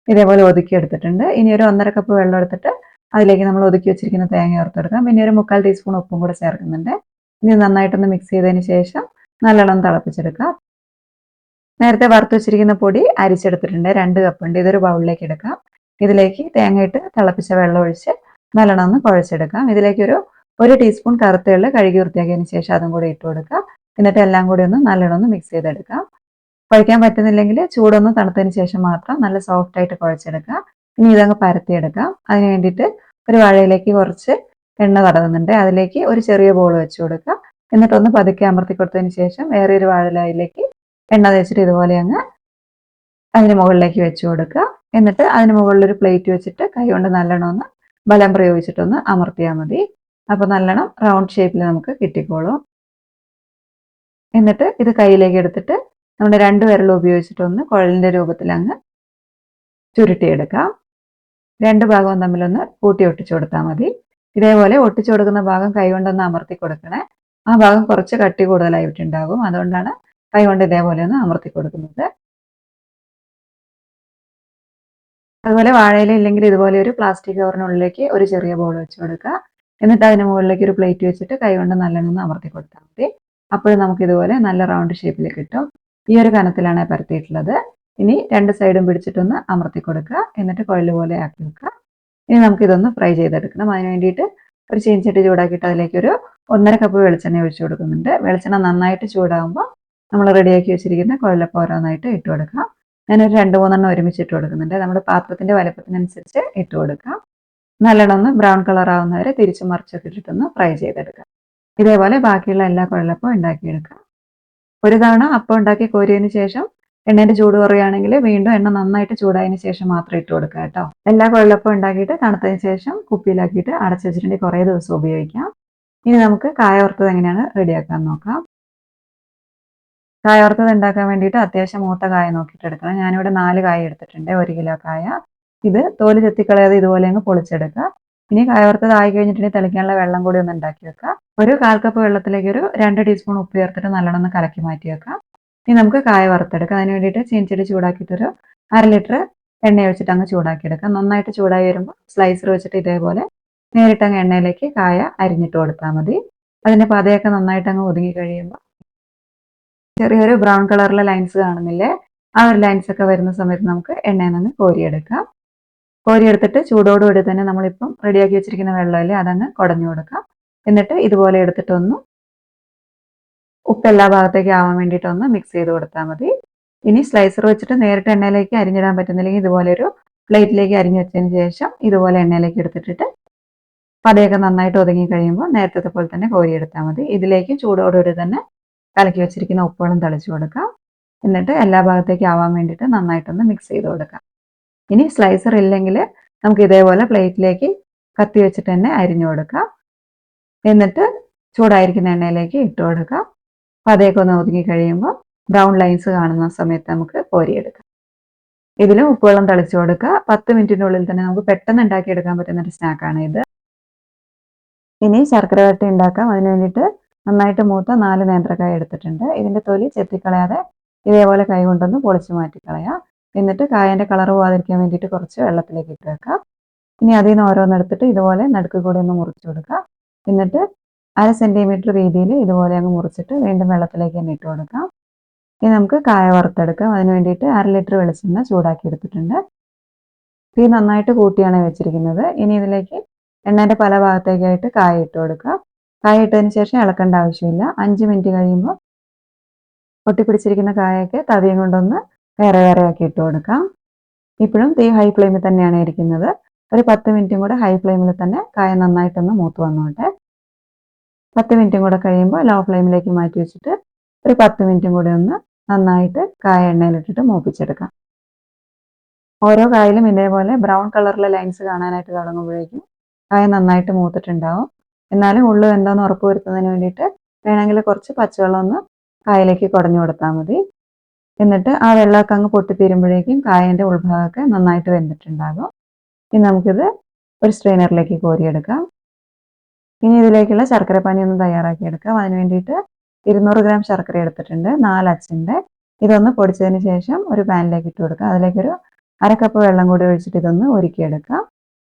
S1: ഇതേപോലെ ഒതുക്കി എടുത്തിട്ടുണ്ട്. ഇനി ഒരു 1/2 കപ്പ് വെള്ളം എടുത്തിട്ട് അതിലേക്ക് നമ്മൾ ഒതുക്കി വെച്ചിരിക്കുന്ന തേങ്ങ ചേർത്തെടുക്കാം. പിന്നെ ഒരു 3/4 ടീസ്പൂൺ ഉപ്പും കൂടെ ചേർക്കുന്നുണ്ട്. ഇനി നന്നായിട്ടൊന്ന് മിക്സ് ചെയ്തതിന് ശേഷം നല്ലോണം തിളപ്പിച്ചെടുക്കാം. നേരത്തെ വറുത്ത് വെച്ചിരിക്കുന്ന പൊടി അരിച്ചെടുത്തിട്ടുണ്ട്, 2 കപ്പ് ഉണ്ട്. ഇതൊരു ബൗളിലേക്ക് എടുക്കാം. ഇതിലേക്ക് തേങ്ങയിട്ട് തിളപ്പിച്ച വെള്ളം ഒഴിച്ച് നല്ലോണം ഒന്ന് കുഴച്ചെടുക്കാം. ഇതിലേക്ക് ഒരു 1 ടീസ്പൂൺ കറുത്ത എള്ള് കഴുകി വൃത്തിയാക്കിയതിന് ശേഷം അതും കൂടി ഇട്ട് കൊടുക്കാം. എന്നിട്ട് എല്ലാം കൂടി ഒന്ന് നല്ലോണം ഒന്ന് മിക്സ് ചെയ്തെടുക്കാം. കുഴയ്ക്കാൻ പറ്റുന്നില്ലെങ്കിൽ ചൂടൊന്ന് തണുത്തതിന് ശേഷം മാത്രം നല്ല സോഫ്റ്റ് ആയിട്ട് കുഴച്ചെടുക്കാം. ഇനി ഇതങ്ങ് പരത്തിയെടുക്കാം. അതിന് വേണ്ടിയിട്ട് ഒരു വാഴയിലേക്ക് കുറച്ച് എണ്ണ തടവുന്നുണ്ട്. അതിലേക്ക് ഒരു ചെറിയ ബോൾ വെച്ച് കൊടുക്കുക. എന്നിട്ടൊന്ന് പതുക്കെ അമർത്തി കൊടുത്തതിന് ശേഷം വേറെ ഒരു വാഴയിലേക്ക് എണ്ണ തേച്ചിട്ട് ഇതുപോലെ അങ്ങ് അതിന് മുകളിലേക്ക് വെച്ച് കൊടുക്കുക. എന്നിട്ട് അതിന് മുകളിലൊരു പ്ലേറ്റ് വെച്ചിട്ട് കൈ കൊണ്ട് നല്ലോണം ഒന്ന് ബലം പ്രയോഗിച്ചിട്ടൊന്ന് അമർത്തിയാൽ മതി. അപ്പോൾ നല്ലോണം റൗണ്ട് ഷേപ്പിൽ നമുക്ക് കിട്ടിക്കോളും. എന്നിട്ട് ഇത് കയ്യിലേക്ക് എടുത്തിട്ട് നമ്മുടെ 2 വിരൽ ഉപയോഗിച്ചിട്ടൊന്ന് കുഴലിൻ്റെ രൂപത്തിൽ അങ്ങ് ചുരുട്ടിയെടുക്കാം. 2 ഭാഗവും തമ്മിലൊന്ന് കൂട്ടി ഒട്ടിച്ചു കൊടുത്താൽ മതി. ഇതേപോലെ ഒട്ടിച്ചു കൊടുക്കുന്ന ഭാഗം കൈകൊണ്ടൊന്ന് അമർത്തി കൊടുക്കണേ. ആ ഭാഗം കുറച്ച് കട്ടി കൂടുതലായിട്ടുണ്ടാകും. അതുകൊണ്ടാണ് കൈകൊണ്ട് ഇതേപോലെ ഒന്ന് അമർത്തി കൊടുക്കുന്നത്. അതുപോലെ വാഴയില ഇല്ലെങ്കിൽ ഇതുപോലെ ഒരു പ്ലാസ്റ്റിക് കവറിനുള്ളിലേക്ക് ഒരു ചെറിയ ബോൾ വെച്ച് കൊടുക്കുക. എന്നിട്ട് അതിന് മുകളിലേക്ക് ഒരു പ്ലേറ്റ് വെച്ചിട്ട് കൈകൊണ്ട് നല്ലോണം ഒന്ന് അമർത്തി കൊടുത്താൽ മതി. അപ്പോഴും നമുക്ക് ഇതുപോലെ നല്ല റൗണ്ട് ഷേപ്പിൽ കിട്ടും. ഈ ഒരു കനത്തിലാണ് പരത്തിയിട്ടുള്ളത്. ഇനി 2 സൈഡും പിടിച്ചിട്ടൊന്ന് അമർത്തി കൊടുക്കുക. എന്നിട്ട് കുഴൽ പോലെ ആക്കി വെക്കുക. ഇനി നമുക്കിതൊന്ന് ഫ്രൈ ചെയ്തെടുക്കണം. അതിന് വേണ്ടിയിട്ട് ഒരു ചീനച്ചട്ടി ചൂടാക്കിയിട്ട് അതിലേക്ക് ഒരു 1/2 കപ്പ് വെളിച്ചെണ്ണ ഒഴിച്ചു കൊടുക്കുന്നുണ്ട്. വെളിച്ചെണ്ണ നന്നായിട്ട് ചൂടാകുമ്പോൾ നമ്മൾ റെഡിയാക്കി വെച്ചിരിക്കുന്ന കുഴലപ്പം ഓരോന്നായിട്ട് ഇട്ട് കൊടുക്കാം. ഞാനൊരു 2-3 ഒരുമിച്ച് ഇട്ട് കൊടുക്കുന്നുണ്ട്. നമ്മുടെ പാത്രത്തിൻ്റെ വലുപ്പത്തിനനുസരിച്ച് ഇട്ട് കൊടുക്കാം. നല്ലോണം ഒന്ന് ബ്രൗൺ കളർ ആവുന്നവരെ തിരിച്ചു മറിച്ചൊക്കെ ഇട്ടിട്ടൊന്ന് ഫ്രൈ ചെയ്തെടുക്കാം. ഇതേപോലെ ബാക്കിയുള്ള എല്ലാ കുഴലപ്പവും ഉണ്ടാക്കിയെടുക്കാം. ഒരു തവണ അപ്പം ഉണ്ടാക്കി കോരിയതിന് ശേഷം എണ്ണേൻ്റെ ചൂട് കുറയുകയാണെങ്കിൽ വീണ്ടും എണ്ണ നന്നായിട്ട് ചൂടായതിന് ശേഷം മാത്രം ഇട്ട് കൊടുക്കുക കേട്ടോ. എല്ലാ കുഴലപ്പം ഉണ്ടാക്കിയിട്ട് തണുത്തതിന് ശേഷം കുപ്പിയിലാക്കിയിട്ട് അടച്ചു വെച്ചിട്ടുണ്ടെങ്കിൽ കുറേ ദിവസം ഉപയോഗിക്കാം. ഇനി നമുക്ക് കായ വറുത്തത് എങ്ങനെയാണ് റെഡിയാക്കാൻ നോക്കാം. കായ വറുത്തത് ഉണ്ടാക്കാൻ വേണ്ടിയിട്ട് അത്യാവശ്യം മൂത്ത കായ നോക്കിയിട്ട് എടുക്കണം. ഞാനിവിടെ 4 കായ എടുത്തിട്ടുണ്ട്, 1 കിലോ കായ. ഇത് തോല് ചെത്തിക്കളയാതെ ഇതുപോലെ അങ്ങ് പൊളിച്ചെടുക്കുക. ഇനി കായ വറുത്തത് ആയി കഴിഞ്ഞിട്ടുണ്ടെങ്കിൽ തിളയ്ക്കാനുള്ള വെള്ളം കൂടി ഒന്ന് ഉണ്ടാക്കി വെക്കുക. ഒരു 1/4 കപ്പ് വെള്ളത്തിലേക്ക് ഒരു 2 ടീസ്പൂൺ ഉപ്പ് ചേർത്തിട്ട് നല്ലോണം ഒന്ന് കലക്കി മാറ്റി വെക്കാം. ഇനി നമുക്ക് കായ വറുത്തെടുക്കാം. അതിന് വേണ്ടിയിട്ട് ചീനച്ചട്ടി ചൂടാക്കിയിട്ടൊരു 1/2 ലിറ്റർ എണ്ണ ഒഴിച്ചിട്ട് അങ്ങ് ചൂടാക്കിയെടുക്കാം. നന്നായിട്ട് ചൂടായി വരുമ്പോൾ സ്ലൈസർ വെച്ചിട്ട് ഇതേപോലെ നേരിട്ട് അങ്ങ് എണ്ണയിലേക്ക് കായ അരിഞ്ഞിട്ട് കൊടുത്താൽ മതി. അതിൻ്റെ പതയൊക്കെ നന്നായിട്ട് അങ്ങ് ഒതുങ്ങി കഴിയുമ്പോൾ ചെറിയൊരു ബ്രൗൺ കളറിലെ ലൈൻസ് കാണുന്നില്ലേ, ആ ഒരു ലൈൻസ് ഒക്കെ വരുന്ന സമയത്ത് നമുക്ക് എണ്ണയിൽ നിന്ന് കോരിയെടുക്കാം. കോരിയെടുത്തിട്ട് ചൂടോടുകൂടി തന്നെ നമ്മളിപ്പം റെഡിയാക്കി വെച്ചിരിക്കുന്ന വെള്ളമില്ലേ അതങ്ങ് കുടഞ്ഞു കൊടുക്കാം. എന്നിട്ട് ഇതുപോലെ എടുത്തിട്ടൊന്ന് ഉപ്പ് എല്ലാ ഭാഗത്തേക്ക് ആവാൻ വേണ്ടിയിട്ടൊന്ന് മിക്സ് ചെയ്ത് കൊടുത്താൽ മതി. ഇനി സ്ലൈസർ വെച്ചിട്ട് നേരിട്ട് എണ്ണയിലേക്ക് അരിഞ്ഞിടാൻ പറ്റുന്നില്ലെങ്കിൽ ഇതുപോലെ ഒരു പ്ലേറ്റിലേക്ക് അരിഞ്ഞു വെച്ചതിന് ശേഷം ഇതുപോലെ എണ്ണയിലേക്ക് എടുത്തിട്ടിട്ട് പതയൊക്കെ നന്നായിട്ട് ഒതുങ്ങി കഴിയുമ്പോൾ നേരത്തെ പോലെ തന്നെ കോരിയെടുത്താൽ മതി. ഇതിലേക്ക് ചൂടോടുകൂടി തന്നെ കലക്കി വെച്ചിരിക്കുന്ന ഉപ്പുവെള്ളം തളിച്ചു കൊടുക്കാം. എന്നിട്ട് എല്ലാ ഭാഗത്തേക്ക് ആവാൻ വേണ്ടിയിട്ട് നന്നായിട്ടൊന്ന് മിക്സ് ചെയ്ത് കൊടുക്കാം. ഇനി സ്ലൈസർ ഇല്ലെങ്കിൽ നമുക്ക് ഇതേപോലെ പ്ലേറ്റിലേക്ക് കത്തി വെച്ചിട്ട് തന്നെ അരിഞ്ഞു കൊടുക്കാം. എന്നിട്ട് ചൂടായിരിക്കുന്ന എണ്ണയിലേക്ക് ഇട്ട് കൊടുക്കാം. പതയൊക്കെ ഒന്ന് ഒതുങ്ങി കഴിയുമ്പോൾ ബ്രൗൺ ലൈൻസ് കാണുന്ന സമയത്ത് നമുക്ക് കോരിയെടുക്കാം. ഇതിൽ ഉപ്പുവെള്ളം തളിച്ചു കൊടുക്കുക. 10 മിനിറ്റിനുള്ളിൽ തന്നെ നമുക്ക് പെട്ടെന്ന് ഉണ്ടാക്കിയെടുക്കാൻ പറ്റുന്ന ഒരു സ്നാക്കാണ് ഇത്. ഇനി ശർക്കര വരട്ടി ഉണ്ടാക്കാം. അതിന് വേണ്ടിയിട്ട് നന്നായിട്ട് മൂത്ത 4 നേന്ത്രക്കായ എടുത്തിട്ടുണ്ട്. ഇതിൻ്റെ തൊലി ചെത്തിക്കളയാതെ ഇതേപോലെ കൈ കൊണ്ടൊന്ന് പൊളിച്ച് മാറ്റിക്കളയാം. എന്നിട്ട് കായൻ്റെ കളർ പോകാതിരിക്കാൻ വേണ്ടിയിട്ട് കുറച്ച് വെള്ളത്തിലേക്ക് ഇട്ട് വെക്കാം. ഇനി അതിൽ നിന്ന് ഓരോന്നെടുത്തിട്ട് ഇതുപോലെ നടുക്ക് കൂടെ ഒന്ന് മുറിച്ച് കൊടുക്കുക. എന്നിട്ട് 1/2 സെന്റിമീറ്റർ വീതിയിൽ ഇതുപോലെ അങ്ങ് മുറിച്ചിട്ട് വീണ്ടും വെള്ളത്തിലേക്ക് തന്നെ ഇട്ട് കൊടുക്കാം. ഇനി നമുക്ക് കായ വറുത്തെടുക്കാം. അതിന് വേണ്ടിയിട്ട് 1/2 ലിറ്റർ വെളിച്ചെണ്ണ ചൂടാക്കി എടുത്തിട്ടുണ്ട്. തീ നന്നായിട്ട് കൂട്ടിയാണ് വെച്ചിരിക്കുന്നത്. ഇനി ഇതിലേക്ക് എണ്ണേൻ്റെ പല ഭാഗത്തേക്കായിട്ട് കായ ഇട്ട് കൊടുക്കുക. കായ ഇട്ടതിന് ശേഷം ഇളക്കേണ്ട ആവശ്യമില്ല. 5 മിനിറ്റ് കഴിയുമ്പോൾ ഒട്ടിപ്പിടിച്ചിരിക്കുന്ന കായൊക്കെ തവിയും കൊണ്ടൊന്ന് വേറെ വേറെ ആക്കി ഇട്ട് കൊടുക്കാം. ഇപ്പോഴും തീ ഹൈ ഫ്ലെയിമിൽ തന്നെയാണ് ഇരിക്കുന്നത്. ഒരു 10 മിനിറ്റും കൂടെ ഹൈ ഫ്ലെയിമിൽ തന്നെ കായ നന്നായിട്ടൊന്ന് മൂത്ത് വന്നോട്ടെ. 10 മിനിറ്റും കൂടെ കഴിയുമ്പോൾ ലോ ഫ്ലെയിമിലേക്ക് മാറ്റി വെച്ചിട്ട് ഒരു 10 മിനിറ്റും കൂടി ഒന്ന് നന്നായിട്ട് കായ എണ്ണയിലിട്ടിട്ട് മൂപ്പിച്ചെടുക്കാം. ഓരോ കായലും ഇതേപോലെ ബ്രൗൺ കളറിലെ ലൈൻസ് കാണാനായിട്ട് തുടങ്ങുമ്പോഴേക്കും കായ നന്നായിട്ട് മൂത്തിട്ടുണ്ടാവും. എന്നാലും ഉള്ളു എന്താണെന്ന് ഉറപ്പ് വരുത്തുന്നതിന് വേണ്ടിയിട്ട് വേണമെങ്കിൽ കുറച്ച് പച്ചവെള്ളം ഒന്ന് കായയിലേക്ക് കുടഞ്ഞു കൊടുത്താൽ മതി. എന്നിട്ട് ആ വെള്ളമൊക്കെ അങ്ങ് പൊട്ടിത്തീരുമ്പോഴേക്കും കായൻ്റെ ഉൾഭാഗമൊക്കെ നന്നായിട്ട് വെന്തിട്ടുണ്ടാകും. ഇനി നമുക്കിത് ഒരു സ്ട്രെയിനറിലേക്ക് കോരിയെടുക്കാം. ഇനി ഇതിലേക്കുള്ള ശർക്കരപ്പാനി ഒന്ന് തയ്യാറാക്കിയെടുക്കാം. അതിന് വേണ്ടിയിട്ട് 200 ഗ്രാം ശർക്കര എടുത്തിട്ടുണ്ട്, 4 അച്ചിൻ്റെ. ഇതൊന്ന് പൊടിച്ചതിന് ശേഷം ഒരു പാനിലേക്ക് ഇട്ട് കൊടുക്കാം. അതിലേക്കൊരു 1/2 കപ്പ് വെള്ളം കൂടി ഒഴിച്ചിട്ട് ഇതൊന്ന് ഉരുക്കിയെടുക്കാം.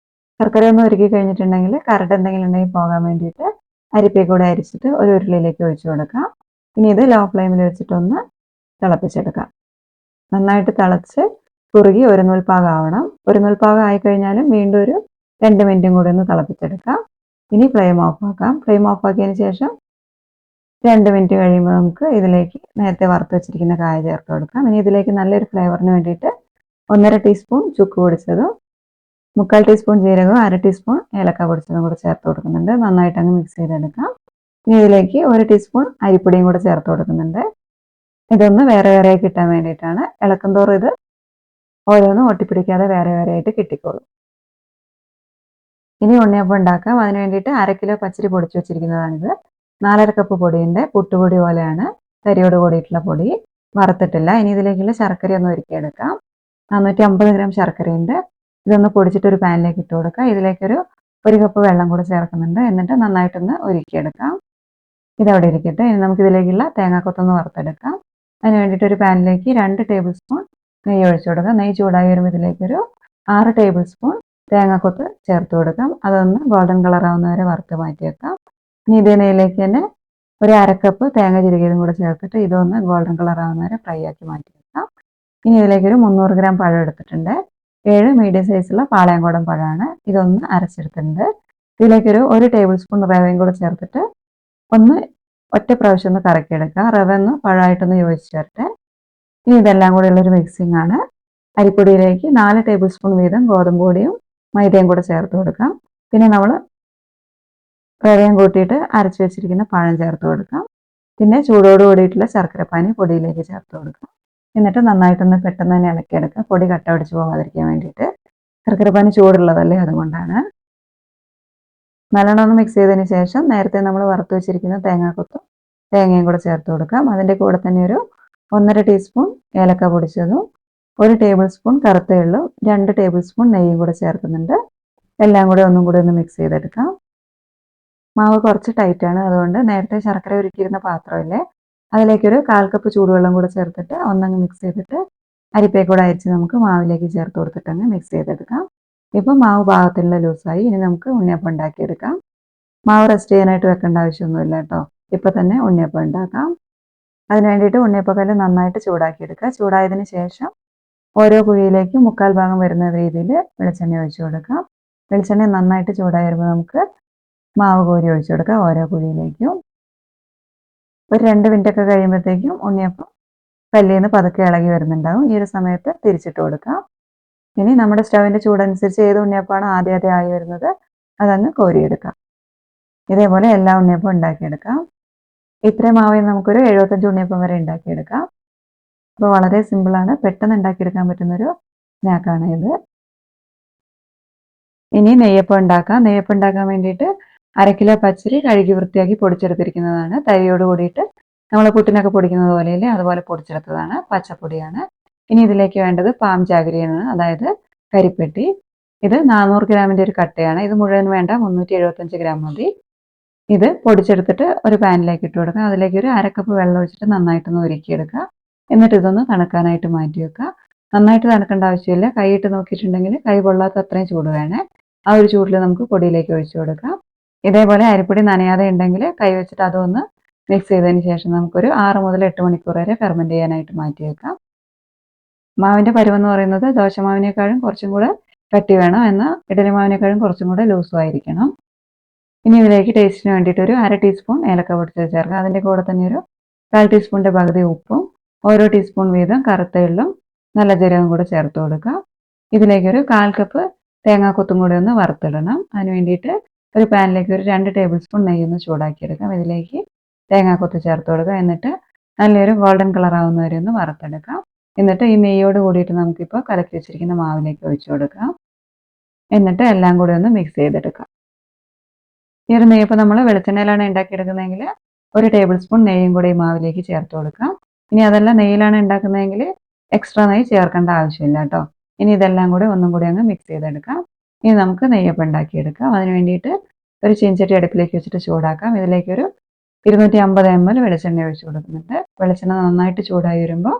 S1: ശർക്കര ഒന്ന് ഉരുക്കി കഴിഞ്ഞിട്ടുണ്ടെങ്കിൽ കരട് എന്തെങ്കിലും ഉണ്ടെങ്കിൽ പോകാൻ വേണ്ടിയിട്ട് അരിപ്പയെ കൂടെ അരിച്ചിട്ട് ഒരു ഉരുളിയിലേക്ക് ഒഴിച്ചു കൊടുക്കാം. ഇനി ഇത് ലോ ഫ്ലെയിമിൽ വെച്ചിട്ടൊന്ന് തിളപ്പിച്ചെടുക്കാം. നന്നായിട്ട് തിളച്ച് കുറുകി ഒരു നൂൽപ്പാകം ആവണം. ഒരു നൂൽപ്പാകം ആയിക്കഴിഞ്ഞാലും വീണ്ടും ഒരു 2 മിനിറ്റും കൂടി ഒന്ന് തിളപ്പിച്ചെടുക്കാം. ഇനി ഫ്ലെയിം ഓഫ് ആക്കാം. ഫ്ലെയിം ഓഫ് ആക്കിയതിന് ശേഷം 2 മിനിറ്റ് കഴിയുമ്പോൾ നമുക്ക് ഇതിലേക്ക് നേരത്തെ വറുത്ത് വെച്ചിരിക്കുന്ന കായ ചേർത്ത് കൊടുക്കാം. ഇനി ഇതിലേക്ക് നല്ലൊരു ഫ്ലേവറിന് വേണ്ടിയിട്ട് 1/2 ടീസ്പൂൺ ചുക്ക് പൊടിച്ചതും 3/4 ടീസ്പൂൺ ജീരകവും 1/2 ടീസ്പൂൺ ഏലക്ക പൊടിച്ചതും കൂടെ ചേർത്ത് കൊടുക്കുന്നുണ്ട്. നന്നായിട്ട് അങ്ങ് മിക്സ് ചെയ്തെടുക്കാം. ഇനി ഇതിലേക്ക് 1 ടീസ്പൂൺ അരിപ്പൊടിയും കൂടെ ചേർത്ത് കൊടുക്കുന്നുണ്ട്. ഇതൊന്ന് വേറെ വേറെ കിട്ടാൻ വേണ്ടിയിട്ടാണ്. ഇളക്കും തോറും ഇത് ഓരോന്നും ഒട്ടിപ്പിടിക്കാതെ വേറെ വേറെ ആയിട്ട് കിട്ടിക്കോളും. ഇനി ഉണ്ണിയപ്പം ഉണ്ടാക്കാം. അതിന് വേണ്ടിയിട്ട് 1/2 കിലോ പച്ചരി പൊടിച്ചു വെച്ചിരിക്കുന്നതാണിത്. 4/2 കപ്പ് പൊടിയുണ്ട്. പുട്ടുപൊടി പോലെയാണ്, തരിയോട് കൂടിയിട്ടുള്ള പൊടി, വറുത്തിട്ടില്ല. ഇനി ഇതിലേക്കുള്ള ശർക്കര ഒന്ന് ഉരുക്കിയെടുക്കാം. 450 ഗ്രാം ശർക്കരയുണ്ട്. ഇതൊന്ന് പൊടിച്ചിട്ട് ഒരു പാനിലേക്ക് ഇട്ട് കൊടുക്കുക. ഇതിലേക്കൊരു 1 കപ്പ് വെള്ളം കൂടെ ചേർക്കുന്നുണ്ട്. എന്നിട്ട് നന്നായിട്ടൊന്ന് ഉരുക്കിയെടുക്കാം. ഇതവിടെ ഇരിക്കട്ടെ. ഇനി നമുക്ക് ഇതിലേക്കുള്ള തേങ്ങാക്കൊത്തൊന്ന് വറുത്തെടുക്കാം. അതിന് വേണ്ടിയിട്ട് ഒരു പാനിലേക്ക് 2 ടേബിൾ സ്പൂൺ നെയ്യ് ഒഴിച്ചു കൊടുക്കുക. നെയ്യ് ചൂടായി വരുമ്പോൾ ഇതിലേക്കൊരു 6 ടേബിൾ സ്പൂൺ തേങ്ങാക്കൊത്ത് ചേർത്ത് കൊടുക്കാം. അതൊന്ന് ഗോൾഡൻ കളർ ആവുന്ന വരെ വറുത്ത് മാറ്റി വെക്കാം. ഇനി ഇതേ നെയ്യിലേക്ക് തന്നെ ഒരു 1/2 കപ്പ് തേങ്ങ ചിരകിയതും കൂടെ ചേർത്തിട്ട് ഇതൊന്ന് ഗോൾഡൻ കളർ ആവുന്ന വരെ ഫ്രൈ ആക്കി മാറ്റി വെക്കാം. ഇനി ഇതിലേക്കൊരു 300 ഗ്രാം പഴം എടുത്തിട്ടുണ്ട്. 7 മീഡിയം സൈസുള്ള പാളയംകോടൻ പഴമാണ്. ഇതൊന്ന് അരച്ചെടുത്തിട്ടുണ്ട്. ഇതിലേക്കൊരു 1 ടേബിൾ സ്പൂൺ റവയും കൂടെ ചേർത്തിട്ട് ഒന്ന് ഒറ്റ പ്രാവശ്യം ഒന്ന് കറക്കിയെടുക്കുക. റവ ഒന്ന് പഴമായിട്ടൊന്ന് യോജിച്ച് ചേർത്ത് ഇനി ഇതെല്ലാം കൂടെ ഉള്ളൊരു മിക്സിംഗ് ആണ്. അരിപ്പൊടിയിലേക്ക് 4 ടേബിൾ സ്പൂൺ വീതം ഗോതമ്പ് പൊടിയും മൈദയും കൂടെ ചേർത്ത് കൊടുക്കാം. പിന്നെ നമ്മൾ റവയും കൂട്ടിയിട്ട് അരച്ച് വെച്ചിരിക്കുന്ന പഴം ചേർത്ത് കൊടുക്കാം. പിന്നെ ചൂടോട് കൂടിയിട്ടുള്ള ശർക്കരപ്പാനി പൊടിയിലേക്ക് ചേർത്ത് കൊടുക്കാം. എന്നിട്ട് നന്നായിട്ടൊന്ന് പെട്ടെന്ന് തന്നെ ഇളക്കിയെടുക്കുക. പൊടി കട്ട പിടിച്ച് പോകാതിരിക്കാൻ വേണ്ടിയിട്ട്. ശർക്കരപ്പാനി ചൂടുള്ളതല്ലേ, അതുകൊണ്ടാണ്. നല്ലോണം ഒന്ന് മിക്സ് ചെയ്തതിന് ശേഷം നേരത്തെ നമ്മൾ വറുത്ത് വെച്ചിരിക്കുന്ന തേങ്ങാക്കൊത്തും തേങ്ങയും കൂടെ ചേർത്ത് കൊടുക്കാം. അതിൻ്റെ കൂടെ തന്നെ ഒരു 1/2 ടീസ്പൂൺ ഏലക്ക പൊടിച്ചതും 1 ടേബിൾ സ്പൂൺ കറുത്ത എള്ളും 2 ടേബിൾ സ്പൂൺ നെയ്യും കൂടെ ചേർക്കുന്നുണ്ട്. എല്ലാം കൂടെ ഒന്നും കൂടി ഒന്ന് മിക്സ് ചെയ്തെടുക്കാം. മാവ് കുറച്ച് ടൈറ്റാണ്, അതുകൊണ്ട് നേരത്തെ ശർക്കര ഉരുക്കിയിരുന്ന പാത്രമില്ലേ, അതിലേക്കൊരു 1/4 കപ്പ് ചൂടുവെള്ളം കൂടെ ചേർത്തിട്ട് ഒന്നങ്ങ് മിക്സ് ചെയ്തിട്ട് അരിപ്പയെ കൂടെ അരിച്ച് നമുക്ക് മാവിലേക്ക് ചേർത്ത് കൊടുത്തിട്ട് അങ്ങ് മിക്സ് ചെയ്തെടുക്കാം. ഇപ്പോൾ മാവ് പാകത്തിലുള്ള ലൂസായി. ഇനി നമുക്ക് ഉണ്ണിയപ്പം ഉണ്ടാക്കിയെടുക്കാം. മാവ് റെസ്റ്റ് ചെയ്യാനായിട്ട് വെക്കേണ്ട ആവശ്യമൊന്നുമില്ല കേട്ടോ. ഇപ്പം തന്നെ ഉണ്ണിയപ്പം ഉണ്ടാക്കാം. അതിന് വേണ്ടിയിട്ട് ഉണ്ണിയപ്പക്കല്ല് നന്നായിട്ട് ചൂടാക്കിയെടുക്കുക. ചൂടായതിന് ശേഷം ഓരോ കുഴിയിലേക്കും 1/4 ഭാഗം വരുന്ന രീതിയിൽ വെളിച്ചെണ്ണ ഒഴിച്ചു കൊടുക്കാം. വെളിച്ചെണ്ണ നന്നായിട്ട് ചൂടായി വരുമ്പോൾ നമുക്ക് മാവ് കോരി ഒഴിച്ചു കൊടുക്കാം ഓരോ കുഴിയിലേക്കും. ഒരു 2 മിനിറ്റ് ഒക്കെ കഴിയുമ്പോഴത്തേക്കും ഉണ്ണിയപ്പം കല്ലിൽ നിന്ന് പതുക്കെ ഇളകി വരുന്നുണ്ടാവും. ഈ ഒരു സമയത്ത് തിരിച്ചിട്ട് കൊടുക്കാം. ഇനി നമ്മുടെ സ്റ്റവിൻ്റെ ചൂടനുസരിച്ച് ഏത് ഉണ്ണിയപ്പമാണ് ആദ്യം ആയി വരുന്നത് അതങ്ങ് കോരിയെടുക്കാം. ഇതേപോലെ എല്ലാ ഉണ്ണിയപ്പം ഉണ്ടാക്കിയെടുക്കാം. ഇത്രയും മാവിൽ നമുക്കൊരു 75 ഉണ്ണിയപ്പം വരെ ഉണ്ടാക്കിയെടുക്കാം. അപ്പോൾ വളരെ സിമ്പിളാണ്, പെട്ടെന്ന് ഉണ്ടാക്കിയെടുക്കാൻ പറ്റുന്നൊരു സ്നാക്കാണ് ഇത്. ഇനി നെയ്യപ്പം ഉണ്ടാക്കാം. നെയ്യപ്പം ഉണ്ടാക്കാൻ വേണ്ടിയിട്ട് 1/2 കിലോ പച്ചരി കഴുകി വൃത്തിയാക്കി പൊടിച്ചെടുത്തിരിക്കുന്നതാണ്. തരിയോട് കൂടിയിട്ട് നമ്മൾ പുട്ടിനൊക്കെ പൊടിക്കുന്നത് പോലെയല്ലേ, അതുപോലെ പൊടിച്ചെടുത്തതാണ്. പച്ചപ്പൊടിയാണ്. ഇനി ഇതിലേക്ക് വേണ്ടത് പാം ജാഗരിയാണ്, അതായത് കരിപ്പെട്ടി. ഇത് 400 ഗ്രാമിൻ്റെ ഒരു കട്ടയാണ്. ഇത് മുഴുവൻ വേണ്ട, 375 ഗ്രാം മതി. ഇത് പൊടിച്ചെടുത്തിട്ട് ഒരു പാനിലേക്ക് ഇട്ട് കൊടുക്കുക. അതിലേക്ക് ഒരു 1/2 കപ്പ് വെള്ളം ഒഴിച്ചിട്ട് നന്നായിട്ടൊന്ന് ഉരുക്കിയെടുക്കുക. എന്നിട്ട് ഇതൊന്ന് തണുക്കാനായിട്ട് മാറ്റി വെക്കുക. നന്നായിട്ട് തണുക്കേണ്ട ആവശ്യമില്ല. കൈയിട്ട് നോക്കിയിട്ടുണ്ടെങ്കിൽ കൈ പൊള്ളാത്ത അത്രയും ചൂട് വേണേ. ആ ഒരു ചൂടിൽ നമുക്ക് പൊടിയിലേക്ക് ഒഴിച്ചു കൊടുക്കാം. ഇതേപോലെ അരിപ്പൊടി നനയാതെ ഉണ്ടെങ്കിൽ കൈ വെച്ചിട്ട് അതൊന്ന് മിക്സ് ചെയ്തതിന് ശേഷം നമുക്കൊരു 6 മുതൽ 8 മണിക്കൂർ വരെ ഫെർമെൻറ്റ് ചെയ്യാനായിട്ട് മാറ്റി വെക്കാം. മാവിൻ്റെ പരുവെന്ന് പറയുന്നത് ദോശമാവിനേക്കാളും കുറച്ചും കൂടെ കട്ടി വേണം, എന്നാൽ ഇഡലി മാവിനേക്കാളും കുറച്ചും കൂടെ ലൂസും ആയിരിക്കണം. ഇനി ഇതിലേക്ക് ടേസ്റ്റിന് വേണ്ടിയിട്ട് ഒരു 1/2 ടീസ്പൂൺ ഏലക്ക പൊടിച്ചത് ചേർക്കാം. അതിൻ്റെ കൂടെ തന്നെ ഒരു 1/4 ടീസ്പൂണിൻ്റെ പകുതി ഉപ്പും ഓരോ ടീസ്പൂൺ വീതം കറുത്ത എള്ളും നല്ല ജീരകം കൂടെ ചേർത്ത് കൊടുക്കുക. ഇതിലേക്കൊരു 1/4 കപ്പ് തേങ്ങാക്കൊത്തും കൂടി ഒന്ന് വറുത്തിടണം. അതിന് വേണ്ടിയിട്ട് ഒരു പാനിലേക്ക് ഒരു 2 ടേബിൾ സ്പൂൺ നെയ്യൊന്ന് ചൂടാക്കിയെടുക്കാം. ഇതിലേക്ക് തേങ്ങാക്കൊത്ത് ചേർത്ത് കൊടുക്കുക. എന്നിട്ട് നല്ലൊരു ഗോൾഡൻ കളർ ആവുന്ന വരെ ഒന്ന് വറുത്തെടുക്കാം. എന്നിട്ട് ഈ നെയ്യോട് കൂടിയിട്ട് നമുക്കിപ്പോൾ കലക്കി വെച്ചിരിക്കുന്ന മാവിലേക്ക് ഒഴിച്ചു കൊടുക്കാം. എന്നിട്ട് എല്ലാം കൂടി ഒന്ന് മിക്സ് ചെയ്തെടുക്കാം. ഈ ഒരു നെയ്യപ്പം നമ്മൾ വെളിച്ചെണ്ണയിലാണ് ഉണ്ടാക്കിയെടുക്കുന്നതെങ്കിൽ ഒരു ടേബിൾ സ്പൂൺ നെയ്യും കൂടി ഈ മാവിലേക്ക് ചേർത്ത് കൊടുക്കാം. ഇനി അതല്ല നെയ്യിലാണ് ഉണ്ടാക്കുന്നതെങ്കിൽ എക്സ്ട്രാ നെയ്യ് ചേർക്കേണ്ട ആവശ്യമില്ല കേട്ടോ. ഇനി ഇതെല്ലാം കൂടി ഒന്നും കൂടി അങ്ങ് മിക്സ് ചെയ്തെടുക്കാം. ഇനി നമുക്ക് നെയ്യപ്പം ഉണ്ടാക്കിയെടുക്കാം. അതിന് വേണ്ടിയിട്ട് ഒരു ചീനച്ചട്ടി അടുപ്പിലേക്ക് വെച്ചിട്ട് ചൂടാക്കാം. ഇതിലേക്ക് ഒരു 250 ml വെളിച്ചെണ്ണ ഒഴിച്ചു കൊടുക്കുന്നുണ്ട്. വെളിച്ചെണ്ണ നന്നായിട്ട് ചൂടായി വരുമ്പോൾ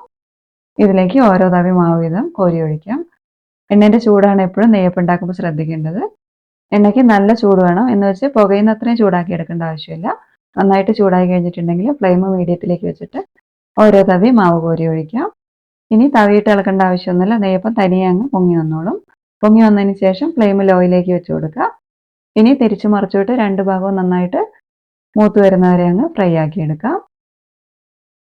S1: ഇതിലേക്ക് ഓരോ തവി മാവ് വീതം കോരി ഒഴിക്കാം. എണ്ണേൻ്റെ ചൂടാണ് എപ്പോഴും നെയ്യപ്പം ഉണ്ടാക്കുമ്പോൾ ശ്രദ്ധിക്കേണ്ടത്. എണ്ണയ്ക്ക് നല്ല ചൂട് വേണം, എന്ന് വെച്ച് പുകയുന്ന അത്രയും ചൂടാക്കി എടുക്കേണ്ട ആവശ്യമില്ല. നന്നായിട്ട് ചൂടായി കഴിഞ്ഞിട്ടുണ്ടെങ്കിൽ ഫ്ലെയിം മീഡിയത്തിലേക്ക് വെച്ചിട്ട് ഓരോ തവി മാവ് കോരി ഒഴിക്കാം. ഇനി തവിയിട്ട് ഇളക്കേണ്ട ആവശ്യമൊന്നുമില്ല, നെയ്യപ്പം തനിയെ അങ്ങ് പൊങ്ങി വന്നോളും. പൊങ്ങി വന്നതിന് ശേഷം ഫ്ലെയിം ലോയിലേക്ക് വെച്ച് കൊടുക്കുക. ഇനി തിരിച്ചു മറിച്ചിട്ട് രണ്ട് ഭാഗവും നന്നായിട്ട് മൂത്ത് വരുന്നവരെ അങ്ങ് ഫ്രൈ ആക്കി എടുക്കാം.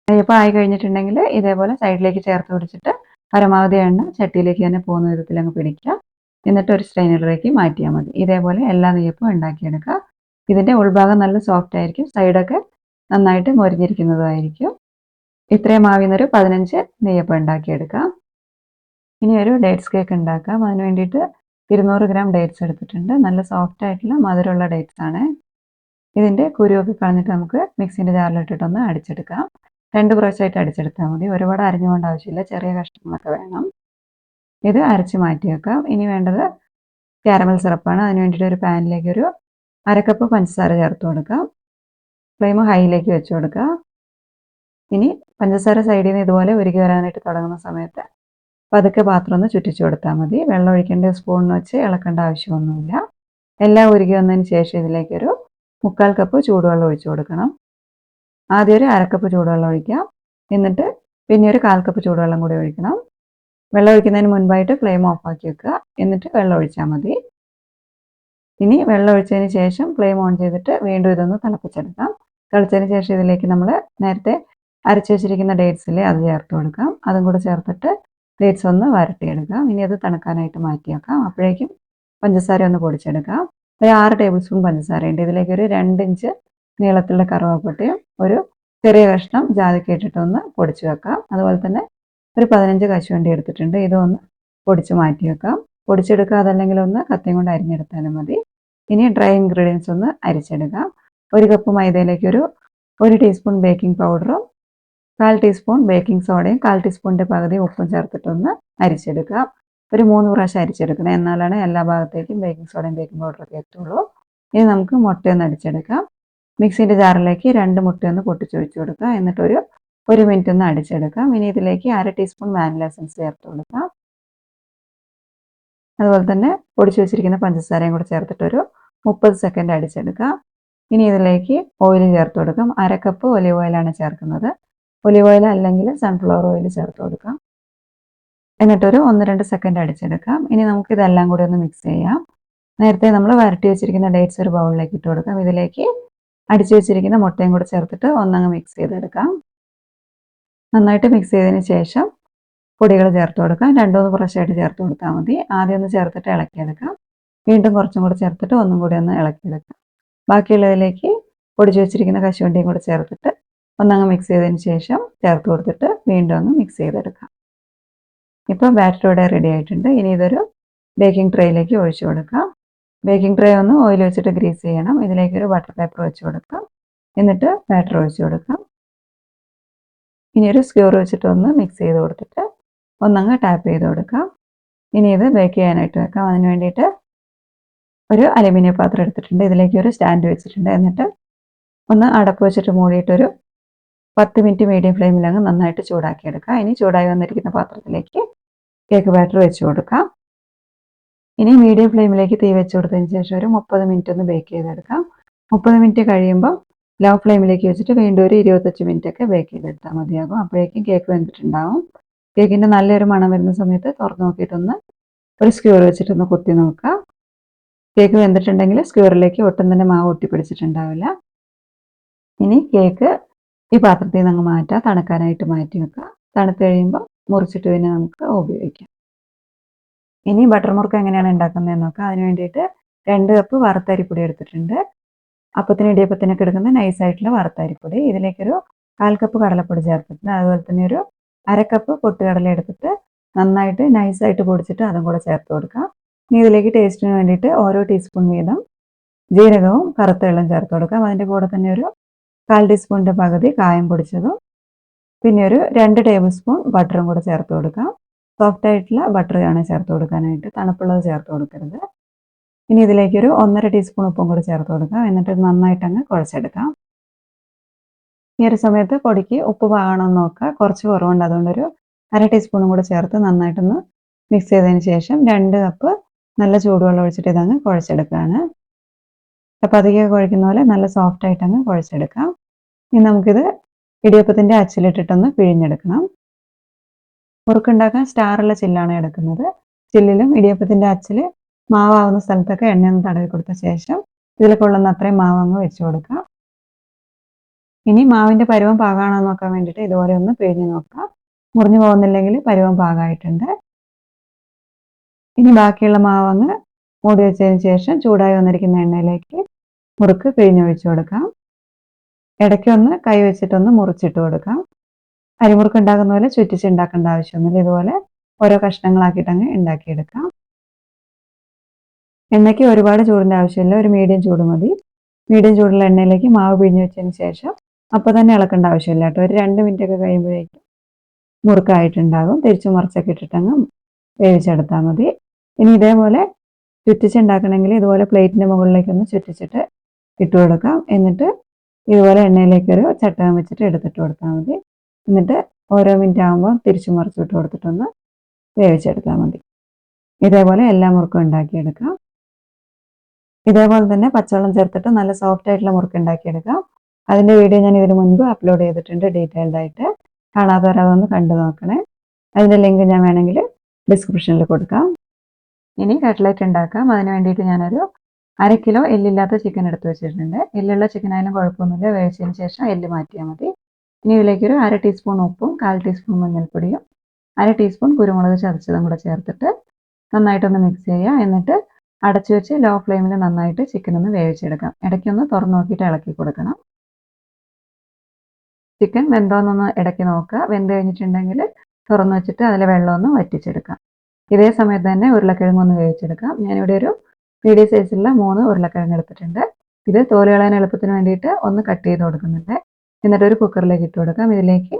S1: നെയ്യപ്പം ആയി കഴിഞ്ഞിട്ടുണ്ടെങ്കിൽ ഇതേപോലെ സൈഡിലേക്ക് ചേർത്ത് പിടിച്ചിട്ട് പരമാവധി എണ്ണ ചട്ടിയിലേക്ക് തന്നെ പോകുന്ന വിധത്തിൽ അങ്ങ് പിടിക്കുക. എന്നിട്ട് ഒരു സ്ട്രെയിനറിലേക്ക് മാറ്റിയാൽ മതി. ഇതേപോലെ എല്ലാ നെയ്യപ്പവും ഉണ്ടാക്കിയെടുക്കുക. ഇതിൻ്റെ ഉൾഭാഗം നല്ല സോഫ്റ്റ് ആയിരിക്കും, സൈഡൊക്കെ നന്നായിട്ട് മൊരിഞ്ഞിരിക്കുന്നതായിരിക്കും. ഇത്രയും മാവിൽ നിന്നൊരു 15 നെയ്യപ്പം ഉണ്ടാക്കിയെടുക്കാം. ഇനി ഒരു ഡേറ്റ്സ് കേക്ക് ഉണ്ടാക്കാം. അതിന് വേണ്ടിയിട്ട് 200 ഗ്രാം ഡേറ്റ്സ് എടുത്തിട്ടുണ്ട്. നല്ല സോഫ്റ്റ് ആയിട്ടുള്ള മധുരമുള്ള ഡേറ്റ്സ് ആണ്. ഇതിൻ്റെ കുരുവൊക്കെ കളഞ്ഞിട്ട് നമുക്ക് മിക്സിൻ്റെ ജാറിലിട്ടിട്ടൊന്ന് അടിച്ചെടുക്കാം. 2 പ്രാവശ്യമായിട്ട് അടിച്ചെടുത്താൽ മതി. ഒരുപാട് അരിഞ്ഞു പോകേണ്ട ആവശ്യമില്ല, ചെറിയ കഷ്ണങ്ങളൊക്കെ വേണം. ഇത് അരച്ച് മാറ്റി വെക്കാം. ഇനി വേണ്ടത് കാരമൽ സിറപ്പാണ്. അതിന് വേണ്ടിയിട്ട് ഒരു പാനിലേക്ക് ഒരു 1/2 കപ്പ് പഞ്ചസാര ചേർത്ത് കൊടുക്കാം. ഫ്ലെയിം ഹൈയിലേക്ക് വെച്ച് കൊടുക്കുക. ഇനി പഞ്ചസാര സൈഡിൽ നിന്ന് ഇതുപോലെ ഉരുകി വരാനായിട്ട് തുടങ്ങുന്ന സമയത്ത് പതുക്കെ പാത്രം ഒന്ന് ചുറ്റിച്ചു കൊടുത്താൽ മതി. വെള്ളം ഒഴിക്കേണ്ട സ്പൂണിന് വെച്ച് ഇളക്കേണ്ട ആവശ്യമൊന്നുമില്ല. എല്ലാം ഉരുകി വന്നതിന് ശേഷം ഇതിലേക്കൊരു 3/4 കപ്പ് ചൂടുവെള്ളം ഒഴിച്ചു കൊടുക്കണം. ആദ്യം ഒരു 1/2 കപ്പ് ചൂടുവെള്ളം ഒഴിക്കാം. എന്നിട്ട് പിന്നെ ഒരു 1/4 കപ്പ് ചൂടുവെള്ളം കൂടി ഒഴിക്കണം. വെള്ളം ഒഴിക്കുന്നതിന് മുൻപായിട്ട് ഫ്ലെയിം ഓഫാക്കി വെക്കുക. എന്നിട്ട് വെള്ളം ഒഴിച്ചാൽ മതി. ഇനി വെള്ളം ഒഴിച്ചതിന് ശേഷം ഫ്ലെയിം ഓൺ ചെയ്തിട്ട് വീണ്ടും ഇതൊന്ന് തിളപ്പിച്ചെടുക്കാം. തിളച്ചതിന് ശേഷം ഇതിലേക്ക് നമ്മൾ നേരത്തെ അരച്ച് വെച്ചിരിക്കുന്ന ഡേറ്റ്സ് ഇല്ലേ, അത് ചേർത്ത് കൊടുക്കാം. അതും കൂടെ ചേർത്തിട്ട് ഡേറ്റ്സ് ഒന്ന് വരട്ടിയെടുക്കാം. ഇനി അത് തണുക്കാനായിട്ട് മാറ്റി വെക്കാം. അപ്പോഴേക്കും പഞ്ചസാര ഒന്ന് പൊടിച്ചെടുക്കാം. ഒരു 6 ടേബിൾ സ്പൂൺ പഞ്ചസാരയുണ്ട്. ഇതിലേക്ക് ഒരു 2 ഇഞ്ച് നീളത്തിലുള്ള കറുവാപ്പട്ടയും ഒരു ചെറിയ കഷ്ണം ജാതിക്ക ഇട്ടിട്ടൊന്ന് പൊടിച്ച് വെക്കാം. അതുപോലെ തന്നെ ഒരു 15 കശുവണ്ടി എടുത്തിട്ടുണ്ട്. ഇതൊന്ന് പൊടിച്ച് മാറ്റി വെക്കാം. പൊടിച്ചെടുക്കുക, അതല്ലെങ്കിൽ ഒന്ന് കത്തിയും കൊണ്ട് അരിഞ്ഞെടുത്താലും മതി. ഇനി ഡ്രൈ ഇൻഗ്രീഡിയൻസ് ഒന്ന് അരിച്ചെടുക്കാം. 1 കപ്പ് മൈദയിലേക്ക് ഒരു 1 ടീസ്പൂൺ ബേക്കിംഗ് പൗഡറും 1/4 ടീസ്പൂൺ ബേക്കിംഗ് സോഡയും 1/4 ടീസ്പൂണിൻ്റെ പകുതി ഉപ്പും ചേർത്തിട്ടൊന്ന് അരിച്ചെടുക്കാം. ഒരു 3 പ്രാവശ്യം അരിച്ചെടുക്കണം, എന്നാലാണ് എല്ലാ ഭാഗത്തേക്കും ബേക്കിംഗ് സോഡയും ബേക്കിംഗ് പൗഡറൊക്കെ എത്തുള്ളൂ. ഇനി നമുക്ക് മുട്ടയൊന്ന് അടിച്ചെടുക്കാം. മിക്സിൻ്റെ ജാറിലേക്ക് 2 മുട്ടയൊന്ന് പൊട്ടിച്ചൊഴിച്ച് കൊടുക്കുക. എന്നിട്ടൊരു 1 മിനിറ്റ് ഒന്ന് അടിച്ചെടുക്കാം. ഇനി ഇതിലേക്ക് 1/2 ടീസ്പൂൺ വാനില എസൻസ് ചേർത്ത് കൊടുക്കാം. അതുപോലെ തന്നെ പൊടിച്ചു വെച്ചിരിക്കുന്ന പഞ്ചസാരയും കൂടെ ചേർത്തിട്ടൊരു 30 സെക്കൻഡ് അടിച്ചെടുക്കാം. ഇനി ഇതിലേക്ക് ഓയിൽ ചേർത്ത് കൊടുക്കാം. 1/2 കപ്പ് ഒലിവ് ഓയിലാണ് ചേർക്കുന്നത്. ഒലിവ് ഓയിൽ അല്ലെങ്കിൽ സൺഫ്ലവർ ഓയിൽ ചേർത്ത് കൊടുക്കാം. എന്നിട്ടൊരു 1-2 സെക്കൻഡ് അടിച്ചെടുക്കാം. ഇനി നമുക്ക് ഇതെല്ലാം കൂടി ഒന്ന് മിക്സ് ചെയ്യാം. നേരത്തെ നമ്മൾ വരട്ടി വെച്ചിരിക്കുന്ന ഡേറ്റ്സ് ഒരു ബൗളിലേക്ക് ഇട്ട് കൊടുക്കാം. ഇതിലേക്ക് അടിച്ചു വെച്ചിരിക്കുന്ന മുട്ടയും കൂടെ ചേർത്തിട്ട് ഒന്നങ്ങ് മിക്സ് ചെയ്തെടുക്കാം. നന്നായിട്ട് മിക്സ് ചെയ്തതിന് ശേഷം പൊടികൾ ചേർത്ത് കൊടുക്കാം. 2-3 പ്രാവശ്യമായിട്ട് ചേർത്ത് കൊടുത്താൽ മതി. ആദ്യം ഒന്ന് ചേർത്തിട്ട് ഇളക്കിയെടുക്കാം. വീണ്ടും കുറച്ചും കൂടെ ചേർത്തിട്ട് ഒന്നും കൂടി ഒന്ന് ഇളക്കിയെടുക്കാം. ബാക്കിയുള്ളതിലേക്ക് പൊടിച്ചു വെച്ചിരിക്കുന്ന കശുവണ്ടിയും കൂടെ ചേർത്തിട്ട് ഒന്നങ്ങ് മിക്സ് ചെയ്തതിന് ശേഷം ചേർത്ത് കൊടുത്തിട്ട് വീണ്ടും ഒന്ന് മിക്സ് ചെയ്തെടുക്കാം. ഇപ്പോൾ ബാറ്റർ ഇവിടെ റെഡി ആയിട്ടുണ്ട്. ഇനി ഇതൊരു ബേക്കിംഗ് ട്രേയിലേക്ക് ഒഴിച്ചു കൊടുക്കാം. ബേക്കിംഗ് ട്രേ ഒന്ന് ഓയിൽ വെച്ചിട്ട് ഗ്രീസ് ചെയ്യണം. ഇതിലേക്ക് ഒരു ബട്ടർ പേപ്പർ വെച്ച് കൊടുക്കാം. എന്നിട്ട് ബാറ്റർ ഒഴിച്ചു കൊടുക്കാം. ഇനി ഒരു സ്ക്യൂർ വെച്ചിട്ട് ഒന്ന് മിക്സ് ചെയ്ത് കൊടുത്തിട്ട് ഒന്നങ്ങ് ടാപ്പ് ചെയ്ത് കൊടുക്കാം. ഇനി ഇത് ബേക്ക് ചെയ്യാനായിട്ട് വെക്കാം. അതിന് വേണ്ടിയിട്ട് ഒരു അലുമിനിയം പാത്രം എടുത്തിട്ടുണ്ട്. ഇതിലേക്ക് ഒരു സ്റ്റാൻഡ് വെച്ചിട്ടുണ്ട്. എന്നിട്ട് ഒന്ന് അടപ്പ് വെച്ചിട്ട് മൂടിയിട്ടൊരു 10 മിനിറ്റ് മീഡിയം ഫ്ലെയിമിൽ അങ്ങ് നന്നായിട്ട് ചൂടാക്കിയെടുക്കാം. ഇനി ചൂടായി വന്നിരിക്കുന്ന പാത്രത്തിലേക്ക് കേക്ക് ബാറ്റർ വെച്ച് കൊടുക്കാം. ഇനി മീഡിയം ഫ്ലെയിമിലേക്ക് തീ വെച്ച് കൊടുത്തതിന് ശേഷം ഒരു 30 മിനിറ്റ് ഒന്ന് ബേക്ക് ചെയ്തെടുക്കാം. 30 മിനിറ്റ് കഴിയുമ്പോൾ ലോ ഫ്ലെയിമിലേക്ക് വെച്ചിട്ട് വീണ്ടും ഒരു 25 മിനിറ്റ് ഒക്കെ ബേക്ക് ചെയ്തെടുത്താൽ മതിയാകും. അപ്പോഴേക്കും കേക്ക് വെന്തിട്ടുണ്ടാവും. കേക്കിൻ്റെ നല്ലൊരു മണം വരുന്ന സമയത്ത് തുറന്ന് നോക്കിയിട്ടൊന്ന് ഒരു സ്ക്യൂർ വെച്ചിട്ടൊന്ന് കുത്തി നോക്കുക. കേക്ക് വെന്തിട്ടുണ്ടെങ്കിൽ സ്ക്യൂറിലേക്ക് ഒട്ടും തന്നെ മാവ് ഒട്ടിപ്പിടിച്ചിട്ടുണ്ടാവില്ല. ഇനി കേക്ക് ഈ പാത്രത്തിൽ നിന്ന് അങ്ങ് മാറ്റാം, തണുക്കാനായിട്ട് മാറ്റി വെക്കുക. തണുത്ത് കഴിയുമ്പോൾ മുറിച്ചിട്ട് പിന്നെ നമുക്ക് ഉപയോഗിക്കാം. ഇനി ബട്ടർ മുറുക്ക് എങ്ങനെയാണ് ഉണ്ടാക്കുന്നതെന്ന് നോക്കാം. അതിന് വേണ്ടിയിട്ട് 2 കപ്പ് വറുത്ത അരിപ്പൊടി എടുത്തിട്ടുണ്ട്. അപ്പത്തിന് ഇടിയപ്പത്തിനൊക്കെ എടുക്കുന്ന നൈസായിട്ടുള്ള വറുത്ത അരിപ്പൊടി. ഇതിലേക്കൊരു 1/4 കപ്പ് കടലപ്പൊടി ചേർത്തിട്ടുണ്ട്. അതുപോലെ തന്നെ ഒരു 1/2 കപ്പ് പൊട്ടുകടല എടുത്തിട്ട് നന്നായിട്ട് നൈസായിട്ട് പൊടിച്ചിട്ട് അതും കൂടെ ചേർത്ത് കൊടുക്കാം. ഇനി ഇതിലേക്ക് ടേസ്റ്റിന് വേണ്ടിയിട്ട് ഓരോ ടീസ്പൂൺ വീതം ജീരകവും കറുത്ത എള്ളും ചേർത്ത് കൊടുക്കാം. അതിൻ്റെ കൂടെ തന്നെ ഒരു 1/4 ടീസ്പൂണിൻ്റെ പകുതി കായം പൊടിച്ചതും പിന്നെ ഒരു 2 ടേബിൾ സ്പൂൺ ബട്ടറും കൂടെ ചേർത്ത് കൊടുക്കാം. സോഫ്റ്റ് ആയിട്ടുള്ള ബട്ടർ ആണ് ചേർത്ത് കൊടുക്കാനായിട്ട്, തണുപ്പുള്ളത് ചേർത്ത് കൊടുക്കരുത്. ഇനി ഇതിലേക്കൊരു 1/2 ടീസ്പൂൺ ഉപ്പും കൂടെ ചേർത്ത് കൊടുക്കാം. എന്നിട്ട് നന്നായിട്ട് അങ്ങ് കുഴച്ചെടുക്കാം. ഈ ഒരു സമയത്ത് പൊടിക്ക് ഉപ്പ് പാകണമെന്ന് നോക്കുക. കുറച്ച് കുറവുണ്ട്, അതുകൊണ്ടൊരു 1/2 ടീസ്പൂണും കൂടെ ചേർത്ത് നന്നായിട്ടൊന്ന് മിക്സ് ചെയ്തതിന് ശേഷം 2 കപ്പ് നല്ല ചൂടുവെള്ളം ഒഴിച്ചിട്ട് ഇതങ്ങ് കുഴച്ചെടുക്കുകയാണ്. ചപ്പാത്തിക്കൊക്കെ കുഴക്കുന്ന പോലെ നല്ല സോഫ്റ്റ് ആയിട്ട് അങ്ങ് കുഴച്ചെടുക്കാം. ഇനി നമുക്കിത് ഇടിയപ്പത്തിൻ്റെ അച്ചിലിട്ടിട്ടൊന്ന് പിഴിഞ്ഞെടുക്കണം. മുറുക്കുണ്ടാക്കാൻ സ്റ്റാറുള്ള ചില്ലാണ് എടുക്കുന്നത്. ചില്ലിലും ഇടിയപ്പത്തിൻ്റെ അച്ചിൽ മാവാവുന്ന സ്ഥലത്തൊക്കെ എണ്ണയൊന്ന് തടവി കൊടുത്ത ശേഷം ഇതിൽ കൊള്ളുന്ന അത്രയും മാവ് അങ്ങ് വെച്ച് കൊടുക്കാം. ഇനി മാവിൻ്റെ പരുവം പാകമാണോ നോക്കാൻ വേണ്ടിയിട്ട് ഇതുപോലെ ഒന്ന് പിഴിഞ്ഞ് നോക്കാം. മുറിഞ്ഞു പോകുന്നില്ലെങ്കിൽ പരുവം പാകമായിട്ടുണ്ട്. ഇനി ബാക്കിയുള്ള മാവ് അങ്ങ് മൂടി വെച്ചതിന് ശേഷം ചൂടായി വന്നിരിക്കുന്ന എണ്ണയിലേക്ക് മുറുക്ക് പിഴിഞ്ഞൊഴിച്ചു കൊടുക്കാം. ഇടയ്ക്കൊന്ന് കൈ വെച്ചിട്ടൊന്ന് മുറിച്ചിട്ട് കൊടുക്കാം. അരിമുറുക്ക് ഉണ്ടാക്കുന്ന പോലെ ചുറ്റിച്ച് ഉണ്ടാക്കേണ്ട ആവശ്യമൊന്നുമില്ല. ഇതുപോലെ ഓരോ കഷ്ണങ്ങളാക്കിയിട്ട് അങ്ങ് ഉണ്ടാക്കിയെടുക്കാം. എണ്ണയ്ക്ക് ഒരുപാട് ചൂടിൻ്റെ ആവശ്യമില്ല, ഒരു മീഡിയം ചൂട് മതി. മീഡിയം ചൂടുള്ള എണ്ണയിലേക്ക് മാവ് പിഴിഞ്ഞ് വെച്ചതിന് ശേഷം അപ്പോൾ തന്നെ ഇളക്കേണ്ട ആവശ്യമില്ല കേട്ടോ. ഒരു 2 മിനിറ്റ് ഒക്കെ കഴിയുമ്പോഴേക്കും മുറുക്കായിട്ടുണ്ടാകും. തിരിച്ചു മറിച്ചൊക്കെ ഇട്ടിട്ടങ്ങ് വേവിച്ചെടുത്താൽ മതി. ഇനി ഇതേപോലെ ചുറ്റിച്ചുണ്ടാക്കണമെങ്കിൽ ഇതുപോലെ പ്ലേറ്റിൻ്റെ മുകളിലേക്കൊന്ന് ചുറ്റിച്ചിട്ട് ഇട്ട് കൊടുക്കാം. എന്നിട്ട് ഇതുപോലെ എണ്ണയിലേക്കൊരു ചട്ടകം വെച്ചിട്ട് എടുത്തിട്ട് കൊടുത്താൽ മതി. എന്നിട്ട് ഓരോ മിനിറ്റ് ആകുമ്പോൾ തിരിച്ചു മറിച്ച് ഇട്ട് കൊടുത്തിട്ടൊന്ന് വേവിച്ചെടുത്താൽ മതി. ഇതേപോലെ എല്ലാ മുറുക്കും ഉണ്ടാക്കിയെടുക്കാം. ഇതേപോലെ തന്നെ പച്ചവെള്ളം ചേർത്തിട്ട് നല്ല സോഫ്റ്റ് ആയിട്ടുള്ള മുറുക്ക് ഉണ്ടാക്കിയെടുക്കാം. അതിൻ്റെ വീഡിയോ ഞാൻ ഇതിന് മുൻപ് അപ്ലോഡ് ചെയ്തിട്ടുണ്ട് ഡീറ്റെയിൽഡ് ആയിട്ട്. കാണാത്തവരതൊന്ന് കണ്ടു നോക്കണേ. അതിൻ്റെ ലിങ്ക് ഞാൻ വേണമെങ്കിൽ ഡിസ്ക്രിപ്ഷനിൽ കൊടുക്കാം. ഇനി കട്ട്ലറ്റ് ഉണ്ടാക്കാം. അതിന് വേണ്ടിയിട്ട് ഞാനൊരു 1/2 കിലോ എല്ലില്ലാത്ത ചിക്കൻ എടുത്ത് വെച്ചിട്ടുണ്ട്. എല്ലുള്ള ചിക്കനായാലും കുഴപ്പമൊന്നുമില്ല, വേവിച്ചതിന് ശേഷം എല്ല് മാറ്റിയാൽ മതി. ഇനി ഇതിലേക്കൊരു 1/2 ടീസ്പൂൺ ഉപ്പും 1/4 ടീസ്പൂൺ മഞ്ഞൾപ്പൊടിയും 1/2 ടീസ്പൂൺ കുരുമുളക് ചതച്ചതും കൂടെ ചേർത്തിട്ട് നന്നായിട്ടൊന്ന് മിക്സ് ചെയ്യുക. എന്നിട്ട് അടച്ചു വെച്ച് ലോ ഫ്ലെയിമിൽ നന്നായിട്ട് ചിക്കൻ ഒന്ന് വേവിച്ചെടുക്കാം. ഇടയ്ക്കൊന്ന് തുറന്നു നോക്കിയിട്ട് ഇളക്കി കൊടുക്കണം. ചിക്കൻ വെന്തോന്നൊന്ന് ഇടയ്ക്ക് നോക്കുക. വെന്ത് കഴിഞ്ഞിട്ടുണ്ടെങ്കിൽ തുറന്നു വെച്ചിട്ട് അതിലെ വെള്ളമൊന്ന് വറ്റിച്ചെടുക്കാം. ഇതേ സമയത്ത് തന്നെ ഉരുളക്കിഴങ്ങ് ഒന്ന് വേവിച്ചെടുക്കാം. ഞാനിവിടെ ഒരു മീഡിയം സൈസിലുള്ള 3 ഉരുളക്കിഴങ്ങ് എടുത്തിട്ടുണ്ട്. ഇത് തോല് കളയാൻ എളുപ്പത്തിന് വേണ്ടിയിട്ട് ഒന്ന് കട്ട് ചെയ്ത് കൊടുക്കുന്നുണ്ട്. എന്നിട്ട് ഒരു കുക്കറിലേക്ക് ഇട്ട് കൊടുക്കാം. ഇതിലേക്ക്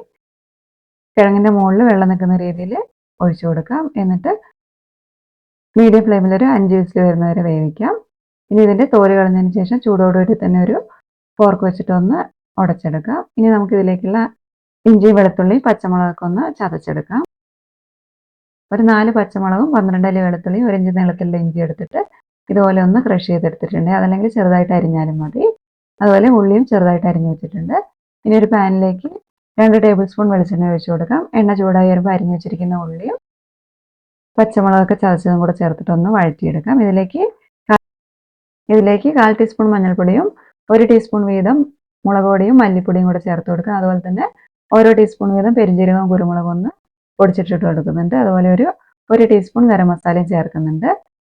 S1: കിഴങ്ങിൻ്റെ മുകളിൽ വെള്ളം നിൽക്കുന്ന രീതിയിൽ ഒഴിച്ചു കൊടുക്കാം. എന്നിട്ട് മീഡിയം ഫ്ലെയിമിൽ ഒരു 5 വിസിൽ വരുന്നവരെ വേവിക്കാം. ഇനി ഇതിൻ്റെ തോല് കളഞ്ഞതിന് ശേഷം ചൂടോടുകൂടി തന്നെ ഒരു ഫോർക്ക് വെച്ചിട്ടൊന്ന് ഉടച്ചെടുക്കാം. ഇനി നമുക്കിതിലേക്കുള്ള ഇഞ്ചി, വെളുത്തുള്ളി, പച്ചമുളകൊക്കെ ഒന്ന് ചതച്ചെടുക്കാം. ഒരു 4 പച്ചമുളകും 12 അല്ലി വെളുത്തുള്ളിയും 1 ഇഞ്ച് നീളത്തിലുള്ള ഇഞ്ചി എടുത്തിട്ട് ഇതുപോലെ ഒന്ന് ക്രഷ് ചെയ്തെടുത്തിട്ടുണ്ട്. അതല്ലെങ്കിൽ ചെറുതായിട്ട് അരിഞ്ഞാലും മതി. അതുപോലെ ഉള്ളിയും ചെറുതായിട്ട് അരിഞ്ഞു വെച്ചിട്ടുണ്ട്. ഇനി ഒരു പാനിലേക്ക് 2 ടേബിൾ സ്പൂൺ വെളിച്ചെണ്ണ ഒഴിച്ചു കൊടുക്കാം. എണ്ണ ചൂടായി വരുമ്പോൾ അരിഞ്ഞു വെച്ചിരിക്കുന്ന ഉള്ളിയും പച്ചമുളകൊക്കെ ചതച്ചതും കൂടെ ചേർത്തിട്ടൊന്ന് വഴറ്റിയെടുക്കാം. ഇതിലേക്ക് 1/4 ടീസ്പൂൺ മഞ്ഞൾപ്പൊടിയും 1 ടീസ്പൂൺ വീതം മുളക് പൊടിയും മല്ലിപ്പൊടിയും കൂടെ ചേർത്ത് കൊടുക്കാം. അതുപോലെ തന്നെ ഓരോ ടീസ്പൂൺ വീതം പെരിഞ്ജീരകവും കുരുമുളകും ഒന്ന് പൊടിച്ചിട്ടിട്ട് കൊടുക്കുന്നുണ്ട്. അതുപോലെ ഒരു 1 ടീസ്പൂൺ ഗരം മസാലയും ചേർക്കുന്നുണ്ട്.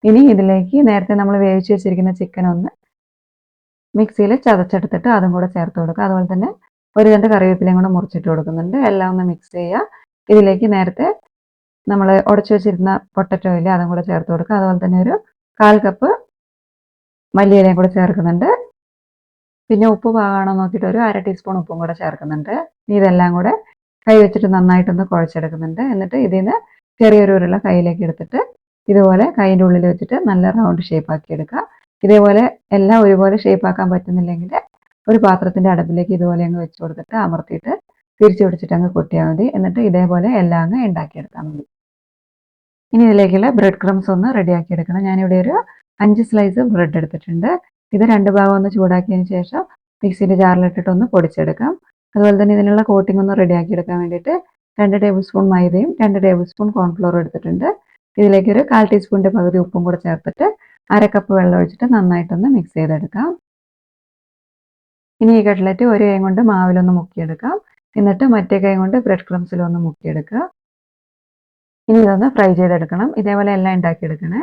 S1: ഇനി ഇതിലേക്ക് നേരത്തെ നമ്മൾ വേവിച്ച് വെച്ചിരിക്കുന്ന ചിക്കൻ ഒന്ന് മിക്സിയിൽ ചതച്ചെടുത്തിട്ട് അതും കൂടെ ചേർത്ത് കൊടുക്കുക. അതുപോലെ തന്നെ 1 2 കറിവേപ്പിലയും കൂടെ മുറിച്ചിട്ട് കൊടുക്കുന്നുണ്ട്. എല്ലാം ഒന്ന് മിക്സ് ചെയ്യുക. ഇതിലേക്ക് നേരത്തെ നമ്മൾ ഉടച്ചു വെച്ചിരുന്ന പൊട്ടറ്റോ ഇല്ല, അതും കൂടെ ചേർത്ത് കൊടുക്കുക. അതുപോലെ തന്നെ ഒരു 1/4 കപ്പ് മല്ലിയിലയും കൂടെ ചേർക്കുന്നുണ്ട്. പിന്നെ ഉപ്പ് പാകമാണോ നോക്കിയിട്ട് ഒരു 1/2 ടീസ്പൂൺ ഉപ്പും കൂടെ ചേർക്കുന്നുണ്ട്. ഇനി ഇതെല്ലാം കൂടെ കൈ വെച്ചിട്ട് നന്നായിട്ടൊന്ന് കുഴച്ചെടുക്കുന്നുണ്ട്. എന്നിട്ട് ഇതിൽ നിന്ന് ചെറിയൊരു ഉരുള കയ്യിലേക്ക് എടുത്തിട്ട് ഇതുപോലെ കൈൻ്റെ ഉള്ളിൽ വെച്ചിട്ട് നല്ല റൗണ്ട് ഷേപ്പ് ആക്കി എടുക്കുക. ഇതേപോലെ എല്ലാം ഒരുപോലെ ഷേപ്പ് ആക്കാൻ പറ്റുന്നില്ലെങ്കിൽ ഒരു പാത്രത്തിൻ്റെ അടുപ്പിലേക്ക് ഇതുപോലെ അങ്ങ് വെച്ച് കൊടുത്തിട്ട് അമർത്തിയിട്ട് തിരിച്ചു പിടിച്ചിട്ട് അങ്ങ് കൊട്ടിയാൽ മതി. എന്നിട്ട് ഇതേപോലെ എല്ലാം അങ്ങ് ഉണ്ടാക്കിയെടുത്താൽ മതി. ഇനി ഇതിലേക്കുള്ള ബ്രെഡ് ക്രംസ് ഒന്ന് റെഡിയാക്കി എടുക്കണം. ഞാനിവിടെ ഒരു 5 സ്ലൈസ് ബ്രെഡ് എടുത്തിട്ടുണ്ട്. ഇത് രണ്ട് ഭാഗം ഒന്ന് ചൂടാക്കിയതിന് ശേഷം മിക്സിയുടെ ജാറിലിട്ടിട്ട് ഒന്ന് പൊടിച്ചെടുക്കാം. അതുപോലെ തന്നെ ഇതിനുള്ള കോട്ടിംഗ് ഒന്ന് റെഡിയാക്കി എടുക്കാൻ വേണ്ടിയിട്ട് 2 ടേബിൾ സ്പൂൺ മൈദയും 2 ടേബിൾ സ്പൂൺ കോൺഫ്ലോറും എടുത്തിട്ടുണ്ട്. ഇതിലേക്ക് ഒരു 1/4 ടീസ്പൂണിൻ്റെ പകുതി ഉപ്പും കൂടെ ചേർത്തിട്ട് 1/2 കപ്പ് വെള്ളം ഒഴിച്ചിട്ട് നന്നായിട്ടൊന്ന് മിക്സ് ചെയ്തെടുക്കാം. ഇനി ഈ കട്ട്ലറ്റ് ഒരു കൈ കൊണ്ട് മാവിലൊന്ന് മുക്കിയെടുക്കാം. എന്നിട്ട് മറ്റേ കൈ കൊണ്ട് ബ്രെഡ് ക്രംസിലൊന്ന് മുക്കിയെടുക്കുക. ഇനി ഇതൊന്ന് ഫ്രൈ ചെയ്തെടുക്കണം. ഇതേപോലെ എല്ലാം ഉണ്ടാക്കിയെടുക്കണേ.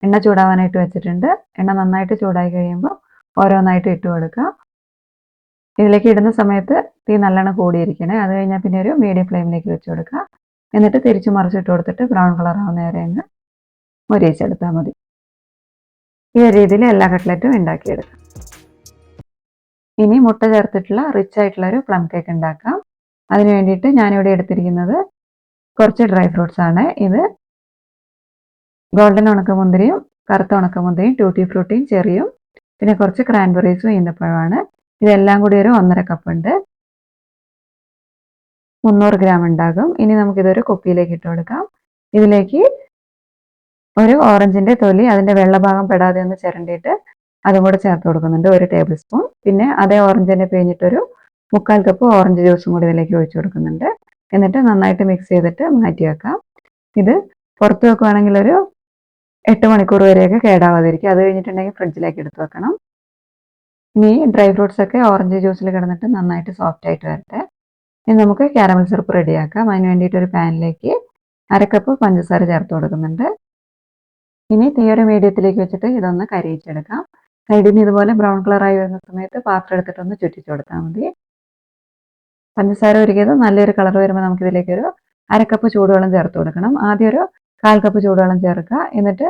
S1: എണ്ണ ചൂടാവാനായിട്ട് വെച്ചിട്ടുണ്ട്. എണ്ണ നന്നായിട്ട് ചൂടായി കഴിയുമ്പോൾ ഓരോന്നായിട്ട് ഇട്ട് കൊടുക്കുക. ഇതിലേക്ക് ഇടുന്ന സമയത്ത് തീ നല്ലോണം കൂടിയിരിക്കണേ. അത് കഴിഞ്ഞാൽ പിന്നെ ഒരു മീഡിയം ഫ്ലെയിമിലേക്ക് വെച്ച് കൊടുക്കുക. എന്നിട്ട് തിരിച്ച് മറിച്ചിട്ട് കൊടുത്തിട്ട് ബ്രൗൺ കളർ ആവുന്ന വരെ അങ്ങ് മൊരിയിച്ചെടുത്താൽ മതി. ഈ രീതിയിൽ എല്ലാ കട്ട്ലറ്റും ഉണ്ടാക്കിയെടുക്കാം. ഇനി മുട്ട ചേർത്തിട്ടുള്ള റിച്ച് ആയിട്ടുള്ള ഒരു പ്ലം കേക്ക് ഉണ്ടാക്കാം. അതിന് വേണ്ടിയിട്ട് ഞാനിവിടെ എടുത്തിരിക്കുന്നത് കുറച്ച് ഡ്രൈ ഫ്രൂട്ട്സ് ആണ്. ഇത് ഗോൾഡൻ ഉണക്കമുന്തിരിയും കറുത്ത ഉണക്കമുന്തിരിയും ട്യൂട്ടി ഫ്രൂട്ടിയും ചെറിയും പിന്നെ കുറച്ച് ക്രാൻബെറീസും ഈന്തപ്പഴമാണ്. ഇതെല്ലാം കൂടി ഒരു 1.5 കപ്പ് ഉണ്ട്. 300 ഗ്രാം ഉണ്ടാകും. ഇനി നമുക്കിതൊരു കുപ്പിയിലേക്ക് ഇട്ട് കൊടുക്കാം. ഇതിലേക്ക് ഒരു ഓറഞ്ചിന്റെ തൊലി അതിന്റെ വെള്ള ഭാഗം പെടാതെ ഒന്ന് ചിരണ്ടിയിട്ട് അതും കൂടെ ചേർത്ത് കൊടുക്കുന്നുണ്ട്, 1 ടേബിൾ സ്പൂൺ. പിന്നെ അതേ ഓറഞ്ചിനെ പിഴിഞ്ഞിട്ടൊരു 3/4 കപ്പ് ഓറഞ്ച് ജ്യൂസും കൂടി ഇതിലേക്ക് ഒഴിച്ചു കൊടുക്കുന്നുണ്ട്. എന്നിട്ട് നന്നായിട്ട് മിക്സ് ചെയ്തിട്ട് മാറ്റി വെക്കാം. ഇത് പുറത്ത് വെക്കുകയാണെങ്കിൽ ഒരു 8 മണിക്കൂർ വരെയൊക്കെ കേടാവാതിരിക്കും. അത് കഴിഞ്ഞിട്ടുണ്ടെങ്കിൽ ഫ്രിഡ്ജിലേക്ക് എടുത്ത് വെക്കണം. ഇനി ഡ്രൈ ഫ്രൂട്ട്സ് ഒക്കെ ഓറഞ്ച് ജ്യൂസിൽ കിടന്നിട്ട് നന്നായിട്ട് സോഫ്റ്റ് ആയിട്ട് വരട്ടെ. ഇനി നമുക്ക് കാരമൽ സിറപ്പ് റെഡിയാക്കാം. അതിന് വേണ്ടിയിട്ട് ഒരു പാനിലേക്ക് 1/2 കപ്പ് പഞ്ചസാര ചേർത്ത് കൊടുക്കുന്നുണ്ട്. ഇനി തീ ഒരു മീഡിയത്തിലേക്ക് വെച്ചിട്ട് ഇതൊന്ന് കരിയിച്ചെടുക്കാം. സൈഡിൽ നിന്ന് ഇതുപോലെ ബ്രൗൺ കളറായി വരുന്ന സമയത്ത് പാത്രം എടുത്തിട്ടൊന്ന് ചുറ്റിച്ചു കൊടുത്താൽ മതി. പഞ്ചസാര ഉരുകിയത് നല്ലൊരു കളർ വരുമ്പോൾ നമുക്കിതിലേക്ക് ഒരു 1/2 കപ്പ് ചൂടുവെള്ളം ചേർത്ത് കൊടുക്കണം. ആദ്യം ഒരു 1/4 കപ്പ് ചൂടുവെള്ളം ചേർക്കുക. എന്നിട്ട്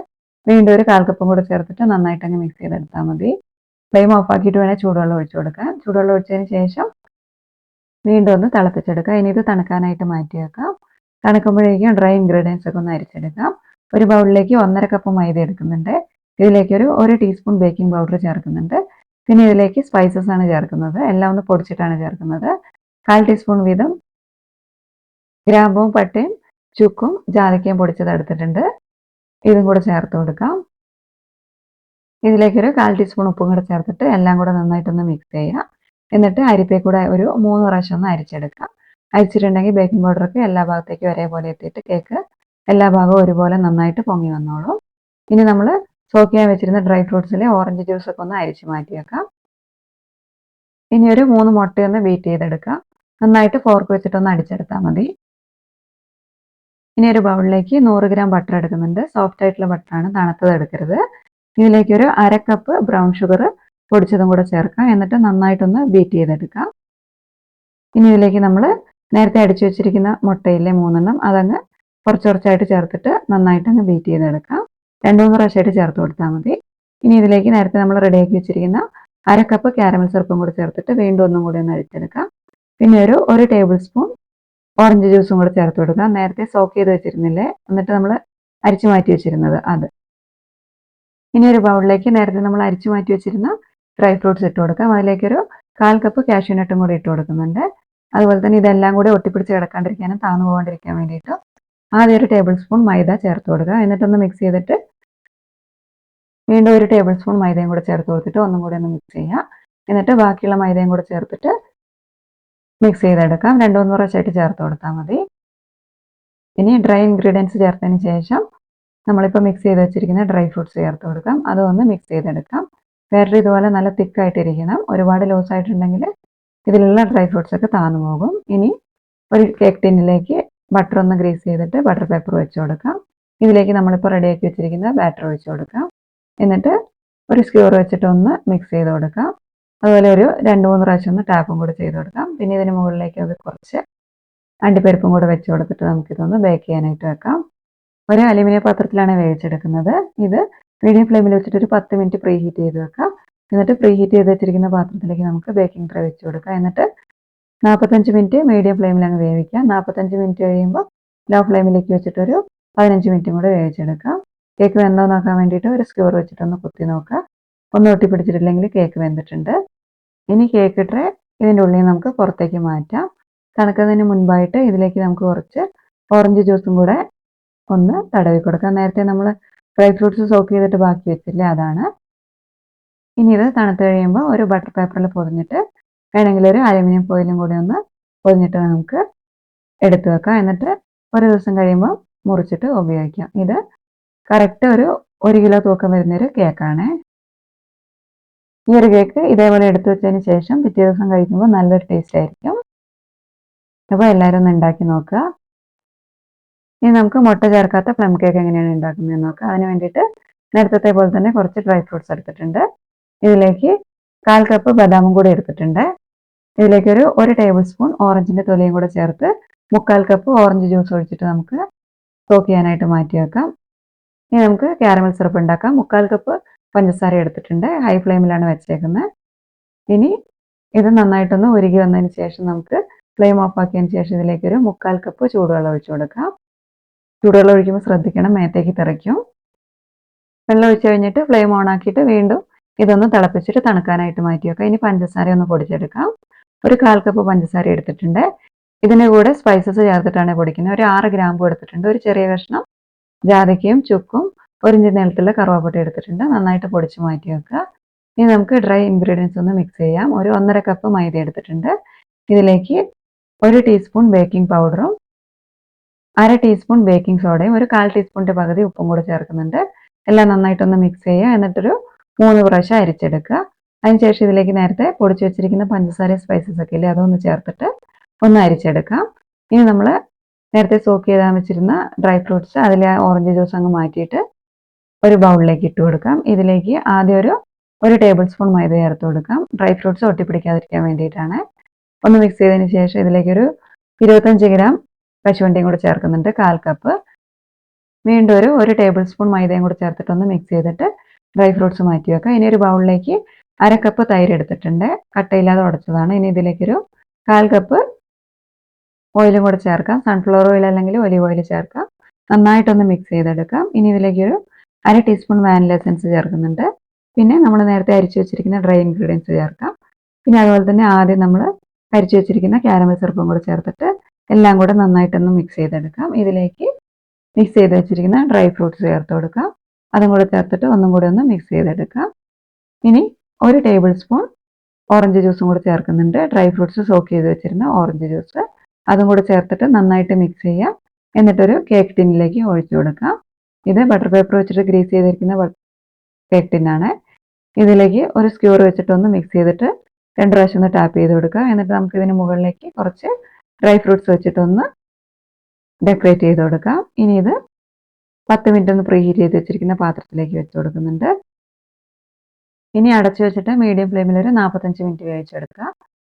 S1: വീണ്ടും ഒരു 1/4 കപ്പും കൂടെ ചേർത്തിട്ട് നന്നായിട്ട് അങ്ങ് മിക്സ് ചെയ്തെടുത്താൽ മതി. ഫ്ലെയിം ഓഫ് ആക്കിയിട്ട് വേണേൽ ചൂടുവെള്ളം ഒഴിച്ചു കൊടുക്കാം. ചൂടുവെള്ളം ഒഴിച്ചതിന് ശേഷം വീണ്ടും ഒന്ന് തിളപ്പിച്ചെടുക്കുക. ഇനി ഇത് തണുക്കാനായിട്ട് മാറ്റി വെക്കാം. തണുക്കുമ്പോഴേക്കും ഡ്രൈ ഇൻഗ്രീഡിയൻസ് ഒക്കെ ഒന്ന് അരിച്ചെടുക്കാം. ഒരു ബൗളിലേക്ക് 1.5 കപ്പ് മൈദ എടുക്കുന്നുണ്ട്. ഇതിലേക്ക് ഒരു 1 ടീസ്പൂൺ ബേക്കിംഗ് പൗഡർ ചേർക്കുന്നുണ്ട്. പിന്നെ ഇതിലേക്ക് സ്പൈസസ് ആണ് ചേർക്കുന്നത്. എല്ലാം ഒന്ന് പൊടിച്ചിട്ടാണ് ചേർക്കുന്നത്. 1/4 ടീസ്പൂൺ വീതം ഗ്രാമ്പും പട്ടയും ചുക്കും ജാതിക്കയും പൊടിച്ചത് എടുത്തിട്ടുണ്ട്. ഇതും കൂടെ ചേർത്ത് കൊടുക്കാം. ഇതിലേക്കൊരു 1/4 ടീസ്പൂൺ ഉപ്പും കൂടെ ചേർത്തിട്ട് എല്ലാം കൂടെ നന്നായിട്ടൊന്ന് മിക്സ് ചെയ്യുക. എന്നിട്ട് അരിപ്പേ കൂടെ ഒരു 3 പ്രാവശ്യം ഒന്ന് അരിച്ചെടുക്കാം. അരിച്ചിട്ടുണ്ടെങ്കിൽ ബേക്കിംഗ് പൗഡറൊക്കെ എല്ലാ ഭാഗത്തേക്കും ഒരേപോലെ എത്തിയിട്ട് കേക്ക് എല്ലാ ഭാഗവും ഒരുപോലെ നന്നായിട്ട് പൊങ്ങി വന്നോളും. ഇനി നമ്മൾ സോക്ക് ചെയ്യാൻ വെച്ചിരുന്ന ഡ്രൈ ഫ്രൂട്ട്സിലെ ഓറഞ്ച് ജ്യൂസ് ഒക്കെ ഒന്ന് അരിച്ച് മാറ്റി വെക്കാം. ഇനി ഒരു 3 മുട്ടയൊന്ന് ബീറ്റ് ചെയ്തെടുക്കാം. നന്നായിട്ട് ഫോർക്ക് വെച്ചിട്ടൊന്ന് അടിച്ചെടുത്താൽ മതി. ഇനി ഒരു ബൗളിലേക്ക് 100 ഗ്രാം ബട്ടർ എടുക്കുന്നുണ്ട്. സോഫ്റ്റ് ആയിട്ടുള്ള ബട്ടറാണ്, തണുത്തത് എടുക്കരുത്. ഇതിലേക്ക് ഒരു 1/2 കപ്പ് ബ്രൗൺ ഷുഗർ പൊടിച്ചതും കൂടെ ചേർക്കാം. എന്നിട്ട് നന്നായിട്ടൊന്ന് ബീറ്റ് ചെയ്തെടുക്കാം. ഇനി ഇതിലേക്ക് നമ്മൾ നേരത്തെ അടിച്ചു വെച്ചിരിക്കുന്ന മുട്ടയിലെ 3 അതങ്ങ് കുറച്ച് കുറച്ചായിട്ട് ചേർത്തിട്ട് നന്നായിട്ടങ്ങ് ബീറ്റ് ചെയ്തെടുക്കാം. 2-3 പ്രാവശ്യമായിട്ട് ചേർത്ത് കൊടുത്താൽ മതി. ഇനി ഇതിലേക്ക് നേരത്തെ നമ്മൾ റെഡിയാക്കി വെച്ചിരിക്കുന്ന 1/2 കപ്പ് കാരമൽ സിറപ്പും കൂടി ചേർത്തിട്ട് വീണ്ടും ഒന്നും കൂടി ഒന്ന് അടിച്ചെടുക്കാം. പിന്നെ ഒരു 1 ടേബിൾ സ്പൂൺ ഓറഞ്ച് ജ്യൂസും കൂടെ ചേർത്ത് കൊടുക്കാം. നേരത്തെ സോക്ക് ചെയ്ത് വെച്ചിരുന്നില്ലേ, എന്നിട്ട് നമ്മൾ അരിച്ചു മാറ്റി വെച്ചിരുന്നത് അത്. ഇനി ഒരു ബൗളിലേക്ക് നേരത്തെ നമ്മൾ അരിച്ചു മാറ്റി വെച്ചിരുന്ന ഡ്രൈ ഫ്രൂട്ട്സ് ഇട്ട് കൊടുക്കാം. അതിലേക്കൊരു 1/4 കപ്പ് കാഷ്യൂ നട്ടും കൂടി ഇട്ട് കൊടുക്കുന്നുണ്ട്. അതുപോലെ തന്നെ ഇതെല്ലാം കൂടി ഒട്ടിപ്പിടിച്ച് കിടക്കാണ്ടിരിക്കാനും താന്നു പോകാണ്ടിരിക്കാൻ വേണ്ടിയിട്ട് ആദ്യം 1 ടേബിൾ സ്പൂൺ മൈദ ചേർത്ത് കൊടുക്കുക. എന്നിട്ടൊന്ന് മിക്സ് ചെയ്തിട്ട് വീണ്ടും 1 ടേബിൾ സ്പൂൺ മൈദയും കൂടെ ചേർത്ത് കൊടുത്തിട്ട് ഒന്നും കൂടി ഒന്ന് മിക്സ് ചെയ്യുക. എന്നിട്ട് ബാക്കിയുള്ള മൈദയും കൂടെ ചേർത്തിട്ട് മിക്സ് ചെയ്തെടുക്കാം. 2-3 പ്രാവശ്യമായിട്ട് ചേർത്ത് കൊടുത്താൽ മതി. ഇനി ഡ്രൈ ഇൻഗ്രീഡിയൻസ് ചേർത്തതിന് ശേഷം നമ്മളിപ്പോൾ മിക്സ് ചെയ്ത് വെച്ചിരിക്കുന്ന ഡ്രൈ ഫ്രൂട്ട്സ് ചേർത്ത് കൊടുക്കാം. അതൊന്ന് മിക്സ് ചെയ്തെടുക്കാം. വേറെ ഇതുപോലെ നല്ല തിക്കായിട്ടിരിക്കണം. ഒരുപാട് ലൂസ് ആയിട്ടുണ്ടെങ്കിൽ ഇതിലുള്ള ഡ്രൈ ഫ്രൂട്ട്സ് ഒക്കെ താന്നു പോകും. ഇനി ഒരു കേക്ക് ടിന്നിലേക്ക് ബട്ടർ ഒന്ന് ഗ്രീസ് ചെയ്തിട്ട് ബട്ടർ പേപ്പർ വെച്ച് കൊടുക്കാം. ഇതിലേക്ക് നമ്മളിപ്പോൾ റെഡിയാക്കി വെച്ചിരിക്കുന്ന ബാറ്റർ ഒഴിച്ച് കൊടുക്കാം. എന്നിട്ട് ഒരു സ്ക്യൂർ വെച്ചിട്ട് ഒന്ന് മിക്സ് ചെയ്ത് കൊടുക്കാം. അതുപോലെ ഒരു 2-3 പ്രാവശ്യം ഒന്ന് ടാപ്പും കൂടെ ചെയ്ത് കൊടുക്കാം. പിന്നെ ഇതിന് മുകളിലേക്ക് അത് കുറച്ച് അണ്ടിപ്പരിപ്പും കൂടെ വെച്ച് കൊടുത്തിട്ട് നമുക്കിതൊന്ന് ബേക്ക് ചെയ്യാനായിട്ട് വെക്കാം. ഒരു അലുമിനിയം പാത്രത്തിലാണ് വേവിച്ചെടുക്കുന്നത്. ഇത് മീഡിയം ഫ്ലെയിമിൽ വെച്ചിട്ട് ഒരു 10 മിനിറ്റ് പ്രീ ഹീറ്റ് ചെയ്ത് വെക്കാം. എന്നിട്ട് പ്രീ ഹീറ്റ് ചെയ്ത് വെച്ചിരിക്കുന്ന പാത്രത്തിലേക്ക് നമുക്ക് ബേക്കിംഗ് ട്രേ വെച്ച് കൊടുക്കാം. എന്നിട്ട് 45 മിനിറ്റ് മീഡിയം ഫ്ലെയിമിൽ അങ്ങ് വേവിക്കാം. 45 മിനിറ്റ് കഴിയുമ്പോൾ ലോ ഫ്ലെയിമിലേക്ക് വെച്ചിട്ടൊരു 15 മിനിറ്റും കൂടെ വേവിച്ചെടുക്കാം. കേക്ക് വെന്തോ നോക്കാൻ വേണ്ടിയിട്ട് ഒരു സ്ക്യൂർ വെച്ചിട്ടൊന്ന് കുത്തി നോക്കുക. ഒന്നും ഒട്ടിപ്പിടിച്ചിട്ടില്ലെങ്കിൽ കേക്ക് വെന്തിട്ടുണ്ട്. ഇനി കേക്ക് ട്രേ ഇതിൻ്റെ ഉള്ളിൽ നമുക്ക് പുറത്തേക്ക് മാറ്റാം. തണുക്കുന്നതിന് മുൻപായിട്ട് ഇതിലേക്ക് നമുക്ക് കുറച്ച് ഓറഞ്ച് ജ്യൂസും കൂടെ ഒന്ന് തടവി കൊടുക്കാം. നേരത്തെ നമ്മൾ ഡ്രൈ ഫ്രൂട്ട്സ് സോക്ക് ചെയ്തിട്ട് ബാക്കി വെച്ചില്ലേ, അതാണ്. ഇനി ഇത് തണുത്ത് കഴിയുമ്പോൾ ഒരു ബട്ടർ പേപ്പറിൽ പൊതിഞ്ഞിട്ട് വേണമെങ്കിൽ ഒരു അലുമിനിയം ഫോയിലും കൂടി ഒന്ന് പൊതിഞ്ഞിട്ട് നമുക്ക് എടുത്തു വെക്കാം. എന്നിട്ട് ഒരു ദിവസം കഴിയുമ്പോൾ മുറിച്ചിട്ട് ഉപയോഗിക്കാം. ഇത് കറക്റ്റ് ഒരു കിലോ തൂക്കം വരുന്നൊരു കേക്കാണ്. ഈ ഒരു കേക്ക് ഇതേപോലെ എടുത്തു വെച്ചതിന് ശേഷം പിറ്റേ ദിവസം കഴിക്കുമ്പോൾ നല്ലൊരു ടേസ്റ്റ് ആയിരിക്കും. അപ്പോൾ എല്ലാവരും ഒന്ന് ഉണ്ടാക്കി നോക്കുക. ഇനി നമുക്ക് മുട്ട ചേർക്കാത്ത പ്ലം കേക്ക് എങ്ങനെയാണ് ഉണ്ടാക്കുന്നതെന്ന് നോക്കാം. അതിന് വേണ്ടിയിട്ട് നേരത്തെ പോലെ തന്നെ കുറച്ച് ഡ്രൈ ഫ്രൂട്ട്സ് എടുത്തിട്ടുണ്ട്. ഇതിലേക്ക് 1/4 കപ്പ് ബദാമും കൂടി എടുത്തിട്ടുണ്ട്. ഇതിലേക്ക് ഒരു ടേബിൾ സ്പൂൺ ഓറഞ്ചിൻ്റെ തൊലിയും കൂടെ ചേർത്ത് 3/4 കപ്പ് ഓറഞ്ച് ജ്യൂസ് ഒഴിച്ചിട്ട് നമുക്ക് സോക്ക് ചെയ്യാനായിട്ട് മാറ്റി വെക്കാം. ഇനി നമുക്ക് കാരമൽ സിറപ്പ് ഉണ്ടാക്കാം. 3/4 കപ്പ് പഞ്ചസാര എടുത്തിട്ടുണ്ട്. ഹൈ ഫ്ലെയിമിലാണ് വെച്ചേക്കുന്നത്. ഇനി ഇത് നന്നായിട്ടൊന്ന് ഉരുകി വന്നതിന് ശേഷം നമുക്ക് ഫ്ലെയിം ഓഫ് ആക്കിയതിന് ശേഷം ഇതിലേക്ക് 3/4 കപ്പ് ചൂടുവെള്ളം ഒഴിച്ചു കൊടുക്കാം. ചൂടുവെള്ളം ഒഴിക്കുമ്പോൾ ശ്രദ്ധിക്കണം, മേത്തേക്ക് തെറിക്കും. വെള്ളം ഒഴിച്ച് കഴിഞ്ഞിട്ട് ഫ്ലെയിം ഓൺ ആക്കിയിട്ട് വീണ്ടും ഇതൊന്ന് തിളപ്പിച്ചിട്ട് തണുക്കാനായിട്ട് മാറ്റി വെക്കാം. ഇനി പഞ്ചസാര ഒന്ന് പൊടിച്ചെടുക്കാം. 1/4 കപ്പ് പഞ്ചസാര എടുത്തിട്ടുണ്ട്. ഇതിൻ്റെ കൂടെ സ്പൈസസ് ചേർത്തിട്ടാണ് പൊടിക്കുന്നത്. 6 ഗ്രാമ്പൂ എടുത്തിട്ടുണ്ട്. ഒരു ചെറിയ കഷ്ണം ജാതിക്കയും ചുക്കും 1 ഇഞ്ച് നീളത്തിലുള്ള കറുവാപ്പട്ട എടുത്തിട്ടുണ്ട്. നന്നായിട്ട് പൊടിച്ച് മാറ്റി വെക്കുക. ഇനി നമുക്ക് ഡ്രൈ ഇൻഗ്രീഡിയൻസ് ഒന്ന് മിക്സ് ചെയ്യാം. 1.5 കപ്പ് മൈദ എടുത്തിട്ടുണ്ട്. ഇതിലേക്ക് 1 ടീസ്പൂൺ ബേക്കിംഗ് പൗഡറും 1/2 ടീസ്പൂൺ ബേക്കിംഗ് സോഡയും 1/4 ടീസ്പൂണിൻ്റെ പകുതി ഉപ്പും കൂടെ ചേർക്കുന്നുണ്ട്. എല്ലാം നന്നായിട്ടൊന്ന് മിക്സ് ചെയ്യുക. എന്നിട്ടൊരു 3 പ്രാവശ്യം അരിച്ചെടുക്കുക. അതിനുശേഷം ഇതിലേക്ക് നേരത്തെ പൊടിച്ചു വെച്ചിരിക്കുന്ന പഞ്ചസാര സ്പൈസസ് ഒക്കെ ഇല്ലേ, അതൊന്ന് ചേർത്തിട്ട് ഒന്ന് അരിച്ചെടുക്കാം. ഇനി നമ്മൾ നേരത്തെ സോക്ക് ചെയ്താൽ വെച്ചിരുന്ന ഡ്രൈ ഫ്രൂട്ട്സ് അതിലെ ഓറഞ്ച് ജ്യൂസ് അങ്ങ് മാറ്റിയിട്ട് ഒരു ബൗളിലേക്ക് ഇട്ട് കൊടുക്കാം. ഇതിലേക്ക് ആദ്യം ഒരു ടേബിൾ സ്പൂൺ മൈദ ചേർത്ത് കൊടുക്കാം. ഡ്രൈ ഫ്രൂട്ട്സ് ഒട്ടിപ്പിടിക്കാതിരിക്കാൻ വേണ്ടിയിട്ടാണ്. ഒന്ന് മിക്സ് ചെയ്തതിന് ശേഷം ഇതിലേക്ക് 25 ഗ്രാം കശുവണ്ടിയും കൂടെ ചേർക്കുന്നുണ്ട്, 1/4 കപ്പ്. വീണ്ടും ഒരു ടേബിൾ സ്പൂൺ മൈദയും കൂടെ ചേർത്തിട്ട് ഒന്ന് മിക്സ് ചെയ്തിട്ട് ഡ്രൈ ഫ്രൂട്ട്സ് മാറ്റി വെക്കാം. ഇനി ഒരു ബൗളിലേക്ക് 1/2 കപ്പ് തൈര് എടുത്തിട്ടുണ്ട്, കട്ടയില്ലാതെ ഉടച്ചതാണ്. ഇനി ഇതിലേക്ക് 1/4 കപ്പ് ഓയിലും കൂടെ ചേർക്കാം. സൺഫ്ലവർ ഓയിൽ അല്ലെങ്കിൽ ഒലിവ് ഓയിൽ ചേർക്കാം. നന്നായിട്ടൊന്ന് മിക്സ് ചെയ്തെടുക്കാം. ഇനി ഇതിലേക്ക് 1/2 ടീസ്പൂൺ വാനില എസൻസ് ചേർക്കുന്നുണ്ട്. പിന്നെ നമ്മൾ നേരത്തെ അരിച്ചു വെച്ചിരിക്കുന്ന ഡ്രൈ ഇൻഗ്രീഡിയൻസ് ചേർക്കാം. പിന്നെ അതുപോലെ തന്നെ ആദ്യം നമ്മൾ അരിച്ചു വെച്ചിരിക്കുന്ന കാരമൽ സിറപ്പും കൂടെ ചേർത്തിട്ട് എല്ലാം കൂടെ നന്നായിട്ടൊന്ന് മിക്സ് ചെയ്തെടുക്കാം. ഇതിലേക്ക് മിക്സ് ചെയ്ത് വെച്ചിരിക്കുന്ന ഡ്രൈ ഫ്രൂട്ട്സ് ചേർത്ത് കൊടുക്കാം. അതും കൂടെ ചേർത്തിട്ട് ഒന്നും കൂടെ ഒന്ന് മിക്സ് ചെയ്തെടുക്കാം. ഇനി 1 ടേബിൾ സ്പൂൺ ഓറഞ്ച് ജ്യൂസും കൂടെ ചേർക്കുന്നുണ്ട്. ഡ്രൈ ഫ്രൂട്ട്സ് സോക്ക് ചെയ്ത് വെച്ചിരുന്ന ഓറഞ്ച് ജ്യൂസ് അതും കൂടെ ചേർത്തിട്ട് നന്നായിട്ട് മിക്സ് ചെയ്യാം. എന്നിട്ടൊരു കേക്ക് ടിന്നിലേക്ക് ഒഴിച്ചു കൊടുക്കാം. ഇത് ബട്ടർ പേപ്പർ വെച്ചിട്ട് ഗ്രീസ് ചെയ്തിരിക്കുന്ന കേക്ക് ടിന്നാണ്. ഇതിലേക്ക് ഒരു സ്ക്യൂർ വെച്ചിട്ട് ഒന്ന് മിക്സ് ചെയ്തിട്ട് 2 പ്രാവശ്യം ഒന്ന് ടാപ്പ് ചെയ്ത് കൊടുക്കുക. എന്നിട്ട് നമുക്ക് ഇതിന് മുകളിലേക്ക് കുറച്ച് ഡ്രൈ ഫ്രൂട്ട്സ് വെച്ചിട്ടൊന്ന് ഡെക്കറേറ്റ് ചെയ്ത് കൊടുക്കാം. ഇനി ഇത് 10 മിനിറ്റ് ഒന്ന് പ്രീ ഹീറ്റ് ചെയ്ത് വെച്ചിരിക്കുന്ന പാത്രത്തിലേക്ക് വെച്ച് കൊടുക്കുന്നുണ്ട്. ഇനി അടച്ചു വെച്ചിട്ട് മീഡിയം ഫ്ലെയിമിൽ 45 മിനിറ്റ് വേവിച്ചെടുക്കുക.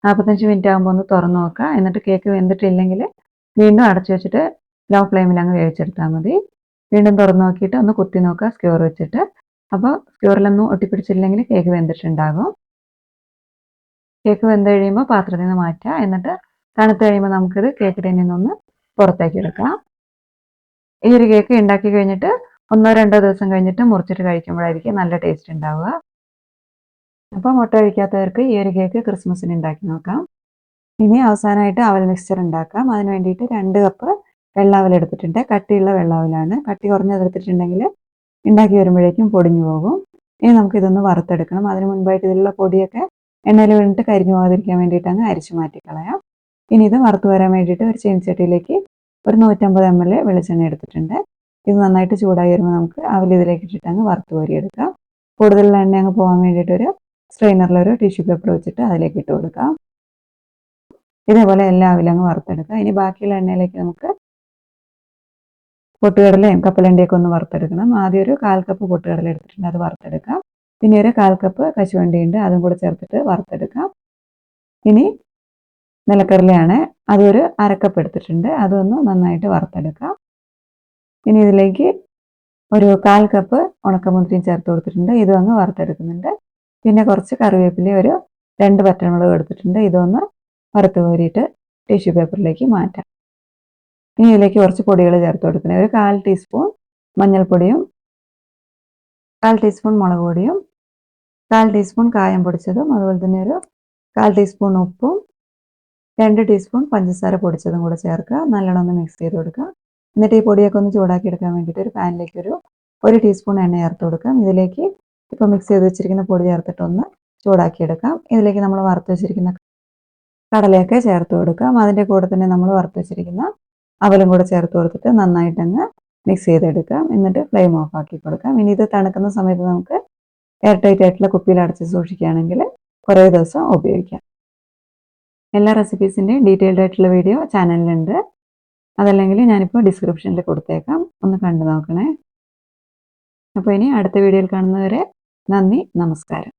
S1: 45 മിനിറ്റ് ആകുമ്പോൾ ഒന്ന് തുറന്ന് നോക്കുക. എന്നിട്ട് കേക്ക് വെന്തിട്ടില്ലെങ്കിൽ വീണ്ടും അടച്ചു വെച്ചിട്ട് ലോ ഫ്ലെയിമിൽ അങ്ങ് വേവിച്ചെടുത്താൽ മതി. വീണ്ടും തുറന്ന് നോക്കിയിട്ട് ഒന്ന് കുത്തി നോക്കുക സ്ക്യൂർ വെച്ചിട്ട്. അപ്പോൾ സ്ക്യൂറിലൊന്നും ഒട്ടിപ്പിടിച്ചില്ലെങ്കിൽ കേക്ക് വെന്തിട്ടുണ്ടാകും. കേക്ക് വെന്ത് കഴിയുമ്പോൾ പാത്രത്തിൽ നിന്ന് മാറ്റുക. എന്നിട്ട് തണുത്ത് കഴിയുമ്പോൾ നമുക്കിത് കേക്ക് ടിന്നിൽ നിന്നൊന്ന് പുറത്തേക്ക് എടുക്കാം. ഈ ഒരു കേക്ക് ഉണ്ടാക്കി കഴിഞ്ഞിട്ട് 1-2 ദിവസം കഴിഞ്ഞിട്ട് മുറിച്ചിട്ട് കഴിക്കുമ്പോഴായിരിക്കും നല്ല ടേസ്റ്റ് ഉണ്ടാവുക. അപ്പോൾ മുട്ട കഴിക്കാത്തവർക്ക് ഈ ഒരു കേക്ക് ക്രിസ്മസിന് ഉണ്ടാക്കി നോക്കാം. ഇനി അവസാനമായിട്ട് അവൽ മിക്സ്ചർ ഉണ്ടാക്കാം. അതിന് വേണ്ടിയിട്ട് 2 കപ്പ് വെള്ളാവൽ എടുത്തിട്ടുണ്ട്. കട്ടിയുള്ള വെള്ളാവലാണ്. കട്ടി കുറഞ്ഞതെടുത്തിട്ടുണ്ടെങ്കിൽ ഉണ്ടാക്കി വരുമ്പോഴേക്കും പൊടിഞ്ഞു പോകും. ഇനി നമുക്കിതൊന്ന് വറുത്തെടുക്കണം. അതിന് മുൻപായിട്ട് ഇതിലുള്ള പൊടിയൊക്കെ എണ്ണയിൽ വീണിട്ട് കരിഞ്ഞു പോകാതിരിക്കാൻ വേണ്ടിയിട്ട് അങ്ങ് അരിച്ചു മാറ്റിക്കളയാം. ഇനി ഇത് വറുത്ത് വരാൻ വേണ്ടിയിട്ട് ഒരു ചീനച്ചട്ടിയിലേക്ക് 150 ml വെളിച്ചെണ്ണ എടുത്തിട്ടുണ്ട്. ഇത് നന്നായിട്ട് ചൂടായി വരുമ്പോൾ നമുക്ക് അവൽ ഇതിലേക്ക് ഇട്ടിട്ട് അങ്ങ് വറുത്ത് കോരിയെടുക്കാം. കൂടുതലുള്ള എണ്ണ അങ്ങ് പോകാൻ വേണ്ടിയിട്ടൊരു സ്ട്രെയിനറിലൊരു ടിഷ്യൂ പേപ്പർ വെച്ചിട്ട് അതിലേക്ക് ഇട്ട് കൊടുക്കാം. ഇതേപോലെ എല്ലാ അവിലും അങ്ങ് വറുത്തെടുക്കാം. ഇനി ബാക്കിയുള്ള എണ്ണയിലേക്ക് നമുക്ക് പൊട്ടുകടലയും കപ്പലണ്ടിയൊക്കെ ഒന്ന് വറുത്തെടുക്കണം. ആദ്യം 1/4 കപ്പ് പൊട്ടുകടല എടുത്തിട്ടുണ്ട്, അത് വറുത്തെടുക്കാം. പിന്നെ 1/4 കപ്പ് കശുവണ്ടി ഉണ്ട്, അതും കൂടെ ചേർത്തിട്ട് വറുത്തെടുക്കാം. ഇനി നിലക്കടലയാണ്, അതൊരു 1/2 കപ്പ് എടുത്തിട്ടുണ്ട്, അതൊന്ന് നന്നായിട്ട് വറുത്തെടുക്കാം. ഇനി ഇതിലേക്ക് 1/4 കപ്പ് ഉണക്കമുന്തിരിയും ചേർത്ത് കൊടുത്തിട്ടുണ്ട്, ഇതും അങ്ങ് വറുത്തെടുക്കുന്നുണ്ട്. പിന്നെ കുറച്ച് കറിവേപ്പില 2 പച്ചമുളക് എടുത്തിട്ടുണ്ട്, ഇതൊന്ന് വറുത്ത് കോരിയിട്ട് ടിഷ്യൂ പേപ്പറിലേക്ക് മാറ്റാം. ഇനി ഇതിലേക്ക് കുറച്ച് പൊടികൾ ചേർത്ത് കൊടുക്കുന്നത് 1/4 ടീസ്പൂൺ മഞ്ഞൾപ്പൊടിയും 1/4 ടീസ്പൂൺ മുളക് പൊടിയും 1/4 ടീസ്പൂൺ കായം പൊടിച്ചതും അതുപോലെ തന്നെ 1/4 ടീസ്പൂൺ ഉപ്പും 2 ടീസ്പൂൺ പഞ്ചസാര പൊടിച്ചതും കൂടെ ചേർക്കുക. നല്ലോണം ഒന്ന് മിക്സ് ചെയ്ത് കൊടുക്കുക. എന്നിട്ട് ഈ പൊടിയൊക്കെ ഒന്ന് ചൂടാക്കി എടുക്കാൻ വേണ്ടിയിട്ട് ഒരു പാനിലേക്ക് 1 ടീസ്പൂൺ എണ്ണ ചേർത്ത് കൊടുക്കാം. ഇതിലേക്ക് ഇപ്പോൾ മിക്സ് ചെയ്ത് വെച്ചിരിക്കുന്ന പൊടി ചേർത്തിട്ട് ഒന്ന് ചൂടാക്കിയെടുക്കാം. ഇതിലേക്ക് നമ്മൾ വറുത്ത് വെച്ചിരിക്കുന്ന കടലയൊക്കെ ചേർത്ത് കൊടുക്കാം. അതിൻ്റെ കൂടെ തന്നെ നമ്മൾ വറുത്ത് വെച്ചിരിക്കുന്ന അവലും കൂടെ ചേർത്ത് കൊടുത്തിട്ട് നന്നായിട്ടങ്ങ് മിക്സ് ചെയ്തെടുക്കാം. എന്നിട്ട് ഫ്ലെയിം ഓഫ് ആക്കി കൊടുക്കാം. ഇനി ഇത് തണുക്കുന്ന സമയത്ത് നമുക്ക് എയർ ടൈറ്റ് ആയിട്ടുള്ള കുപ്പിയിൽ അടച്ച് സൂക്ഷിക്കുകയാണെങ്കിൽ കുറേ ദിവസം ഉപയോഗിക്കാം. എല്ലാ റെസിപ്പീസിൻ്റെയും ഡീറ്റെയിൽഡ് ആയിട്ടുള്ള വീഡിയോ ചാനലിലുണ്ട്. അതല്ലെങ്കിൽ ഞാനിപ്പോൾ ഡിസ്ക്രിപ്ഷനിൽ കൊടുത്തേക്കാം, ഒന്ന് കണ്ടു നോക്കണേ. അപ്പോൾ ഇനി അടുത്ത വീഡിയോയിൽ കാണുന്നവരെ നന്ദി, നമസ്കാരം.